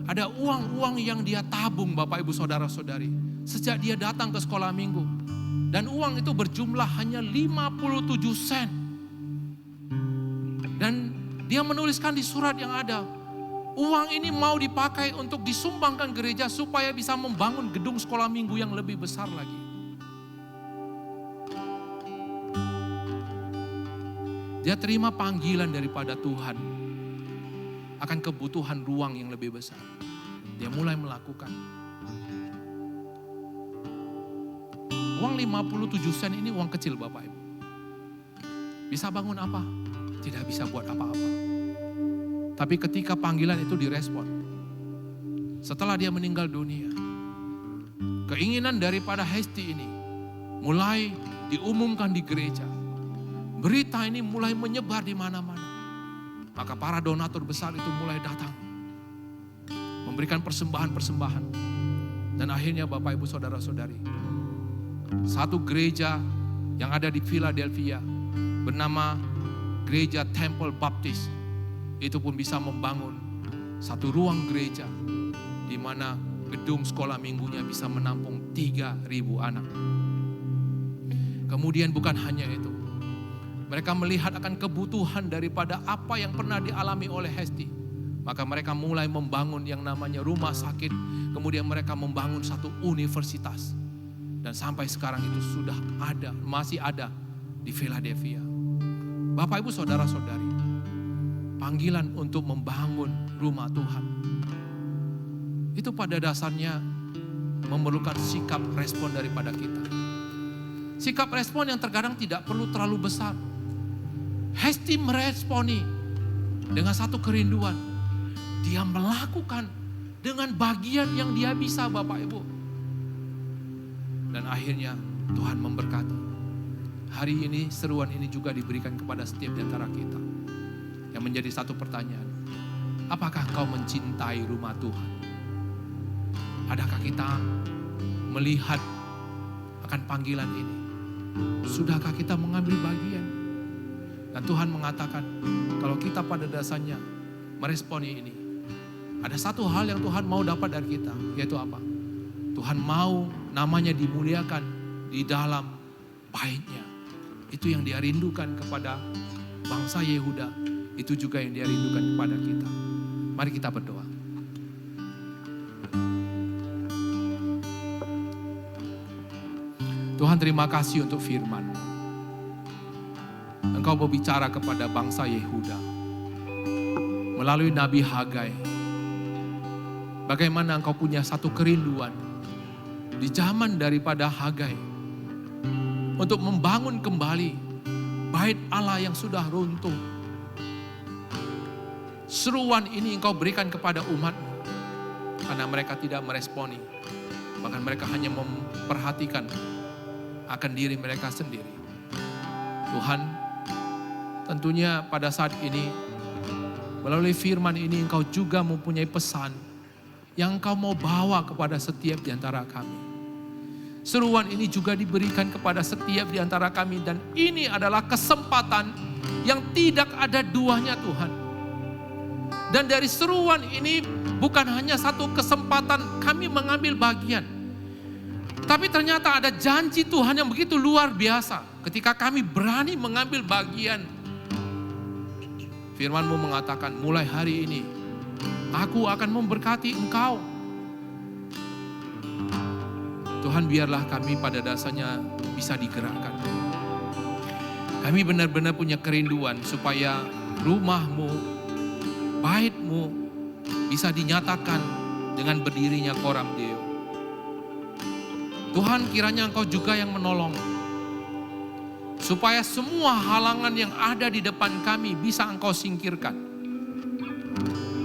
ada uang-uang yang dia tabung Bapak Ibu Saudara-saudari sejak dia datang ke sekolah minggu. Dan uang itu berjumlah hanya 57 sen. Dan dia menuliskan di surat yang ada, uang ini mau dipakai untuk disumbangkan gereja supaya bisa membangun gedung sekolah minggu yang lebih besar lagi. Dia terima panggilan daripada Tuhan akan kebutuhan ruang yang lebih besar. Dia mulai melakukan. Uang 57 sen ini uang kecil Bapak Ibu. Bisa bangun apa? Tidak bisa buat apa-apa. Tapi ketika panggilan itu direspon, setelah dia meninggal dunia, keinginan daripada Hesti ini mulai diumumkan di gereja. Berita ini mulai menyebar di mana-mana. Maka para donatur besar itu mulai datang, memberikan persembahan-persembahan. Dan akhirnya Bapak Ibu Saudara-saudari, satu gereja yang ada di Philadelphia bernama Gereja Temple Baptist, itu pun bisa membangun satu ruang gereja di mana gedung sekolah minggunya bisa menampung 3.000 anak. Kemudian bukan hanya itu, mereka melihat akan kebutuhan daripada apa yang pernah dialami oleh Hesti. Maka mereka mulai membangun yang namanya rumah sakit. Kemudian mereka membangun satu universitas. Dan sampai sekarang itu sudah ada, masih ada di Philadelphia. Bapak Ibu Saudara-saudari, panggilan untuk membangun rumah Tuhan itu pada dasarnya memerlukan sikap respon daripada kita. Sikap respon yang terkadang tidak perlu terlalu besar. Hesti meresponi dengan satu kerinduan. Dia melakukan dengan bagian yang dia bisa, Bapak Ibu. Dan akhirnya Tuhan memberkati. Hari ini seruan ini juga diberikan kepada setiap di antara kita. Yang menjadi satu pertanyaan, apakah kau mencintai rumah Tuhan? Adakah kita melihat akan panggilan ini? Sudahkah kita mengambil bagian? Dan Tuhan mengatakan, kalau kita pada dasarnya meresponi ini, ada satu hal yang Tuhan mau dapat dari kita, yaitu apa? Tuhan mau namanya dimuliakan di dalam baitnya. Itu yang dia rindukan kepada bangsa Yehuda, itu juga yang dia rindukan kepada kita. Mari kita berdoa. Tuhan, terima kasih untuk firman. Engkau berbicara kepada bangsa Yehuda melalui Nabi Hagai. Bagaimana engkau punya satu kerinduan di zaman daripada Hagai untuk membangun kembali bait Allah yang sudah runtuh. Seruan ini engkau berikan kepada umat-Mu karena mereka tidak meresponi. Bahkan mereka hanya memperhatikan akan diri mereka sendiri. Tuhan, tentunya pada saat ini melalui firman ini engkau juga mempunyai pesan yang engkau mau bawa kepada setiap di antara kami. Seruan ini juga diberikan kepada setiap di antara kami dan ini adalah kesempatan yang tidak ada duanya, Tuhan. Dan dari seruan ini bukan hanya satu kesempatan kami mengambil bagian, tapi ternyata ada janji Tuhan yang begitu luar biasa ketika kami berani mengambil bagian. Firman-Mu mengatakan, mulai hari ini aku akan memberkati engkau. Tuhan, biarlah kami pada dasarnya bisa digerakkan. Kami benar-benar punya kerinduan supaya rumah-Mu, bait-Mu bisa dinyatakan dengan berdirinya Koram Deo. Tuhan, kiranya engkau juga yang menolong supaya semua halangan yang ada di depan kami bisa engkau singkirkan.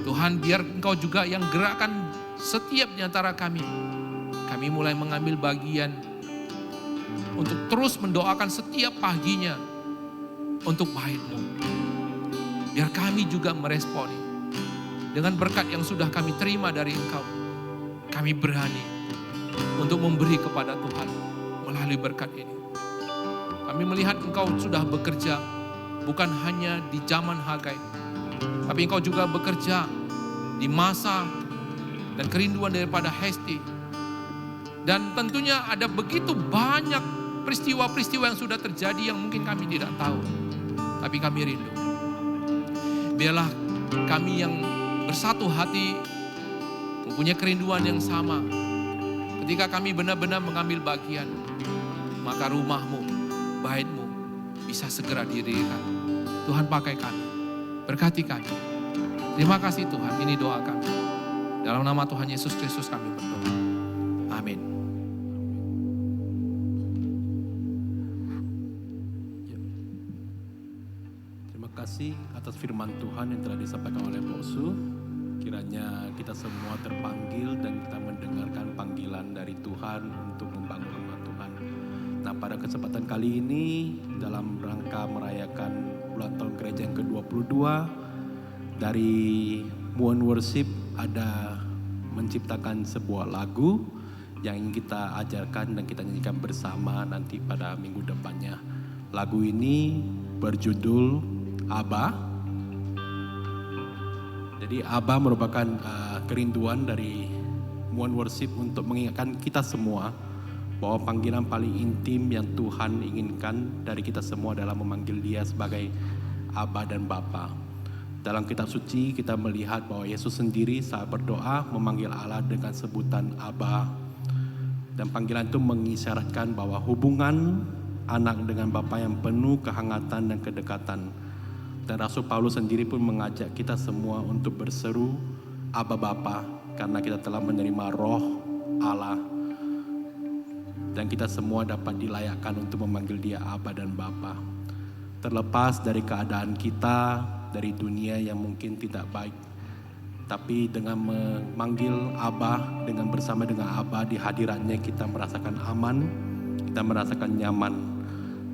Tuhan, biar engkau juga yang gerakkan setiap di antara kami. Kami mulai mengambil bagian untuk terus mendoakan setiap paginya untuk bait-Mu. Biar kami juga meresponi dengan berkat yang sudah kami terima dari engkau. Kami berani untuk memberi kepada Tuhan melalui berkat ini. Kami melihat engkau sudah bekerja bukan hanya di zaman Hagai, tapi engkau juga bekerja di masa dan kerinduan daripada Hesti. Dan tentunya ada begitu banyak peristiwa-peristiwa yang sudah terjadi yang mungkin kami tidak tahu. Tapi kami rindu. Biarlah kami yang bersatu hati mempunyai kerinduan yang sama. Ketika kami benar-benar mengambil bagian, maka rumah-Mu, bait-Mu bisa segera didirikan. Tuhan, pakai kami, berkati kami. Terima kasih Tuhan, ini doa kami. Dalam nama Tuhan Yesus Kristus kami berdoa. Amin. Terima kasih atas firman Tuhan yang telah disampaikan oleh Pak Su. Kiranya kita semua terpanggil dan kita mendengarkan panggilan dari Tuhan untuk membangun rumah Tuhan. Nah, pada kesempatan kali ini dalam rangka merayakan ulang tahun gereja yang ke-22 dari Muan Worship ada menciptakan sebuah lagu yang ingin kita ajarkan dan kita nyanyikan bersama nanti pada minggu depannya. Lagu ini berjudul Aba. Jadi Aba merupakan kerinduan dari One Worship untuk mengingatkan kita semua bahwa panggilan paling intim yang Tuhan inginkan dari kita semua adalah memanggil Dia sebagai Aba dan Bapa. Dalam kitab suci kita melihat bahwa Yesus sendiri saat berdoa memanggil Allah dengan sebutan Aba. Dan panggilan itu mengisyaratkan bahwa hubungan anak dengan Bapa yang penuh kehangatan dan kedekatan. Dan Rasul Paulus sendiri pun mengajak kita semua untuk berseru Aba Bapa karena kita telah menerima Roh Allah. Dan kita semua dapat dilayakkan untuk memanggil Dia Aba dan Bapa. Terlepas dari keadaan kita, dari dunia yang mungkin tidak baik. Tapi dengan memanggil Aba, dengan bersama dengan Aba di hadiratnya kita merasakan aman, kita merasakan nyaman.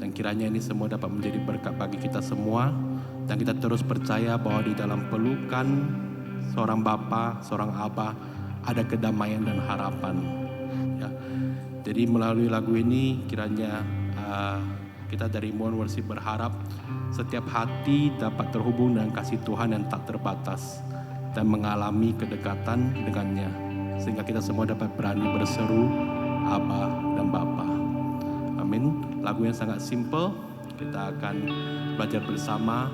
Dan kiranya ini semua dapat menjadi berkat bagi kita semua. Dan kita terus percaya bahwa di dalam pelukan seorang Bapa, seorang Aba, ada kedamaian dan harapan. Ya. Jadi melalui lagu ini kiranya kita dari One Worship berharap setiap hati dapat terhubung dengan kasih Tuhan yang tak terbatas dan mengalami kedekatan dengannya. Sehingga kita semua dapat berani berseru Aba dan Bapa. Amin. Lagu yang sangat simple, kita akan belajar bersama.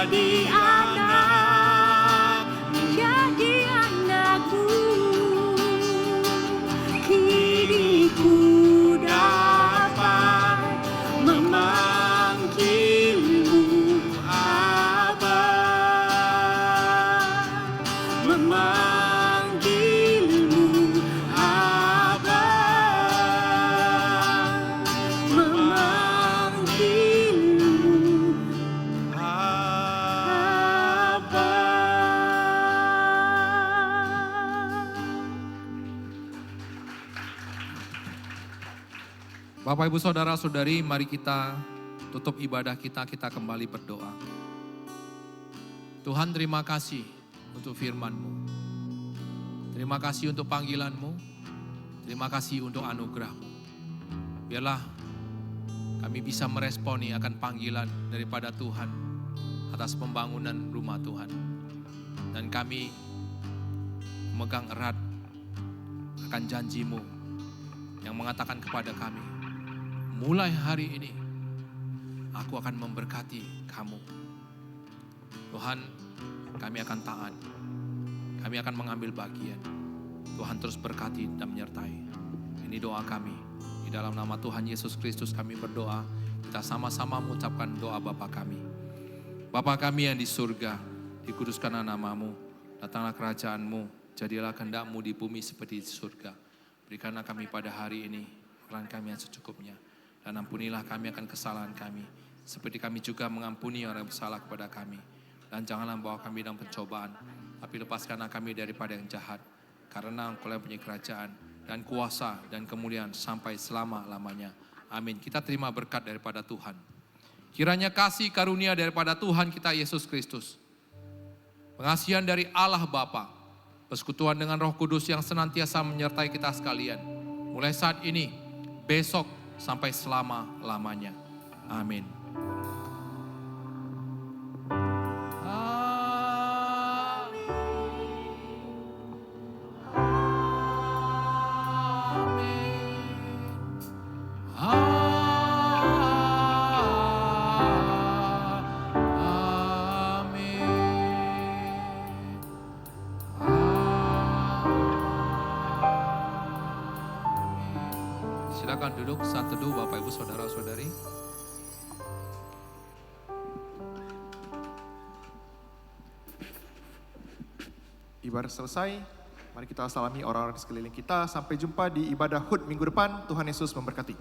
menjadi anak, menjadi anakmu. Kini ku dapat memanggilmu Abba, memanggilmu Abba, memanggilmu Abba. Bapak Ibu Saudara-saudari, mari kita tutup ibadah kita kembali berdoa. Tuhan, terima kasih untuk firman-Mu. Terima kasih untuk panggilan-Mu. Terima kasih untuk anugerah-Mu. Biarlah kami bisa meresponi akan panggilan daripada Tuhan atas pembangunan rumah Tuhan. Dan kami memegang erat akan janji-Mu yang mengatakan kepada kami, mulai hari ini, aku akan memberkati kamu. Tuhan, kami akan taat. Kami akan mengambil bagian. Tuhan terus berkati dan menyertai. Ini doa kami. Di dalam nama Tuhan Yesus Kristus kami berdoa. Kita sama-sama mengucapkan doa Bapa kami. Bapa kami yang di surga, dikuduskanlah nama-Mu. Datanglah kerajaan-Mu. Jadilah kehendak-Mu di bumi seperti di surga. Berikanlah kami pada hari ini makan kami yang secukupnya. Dan ampunilah kami akan kesalahan kami, seperti kami juga mengampuni orang yang bersalah kepada kami. Dan janganlah bawa kami dalam pencobaan, tapi lepaskanlah kami daripada yang jahat. Karena Engkau yang punya kerajaan, dan kuasa, dan kemuliaan sampai selama-lamanya. Amin. Kita terima berkat daripada Tuhan. Kiranya kasih karunia daripada Tuhan kita Yesus Kristus, pengasihan dari Allah Bapa, persekutuan dengan Roh Kudus yang senantiasa menyertai kita sekalian, mulai saat ini, besok, sampai selama-lamanya. Amin. Silakan duduk saat teduh Bapak Ibu Saudara-saudari. Ibadah selesai, mari kita salami orang-orang di sekeliling kita. Sampai jumpa di ibadah HUT minggu depan. Tuhan Yesus memberkati.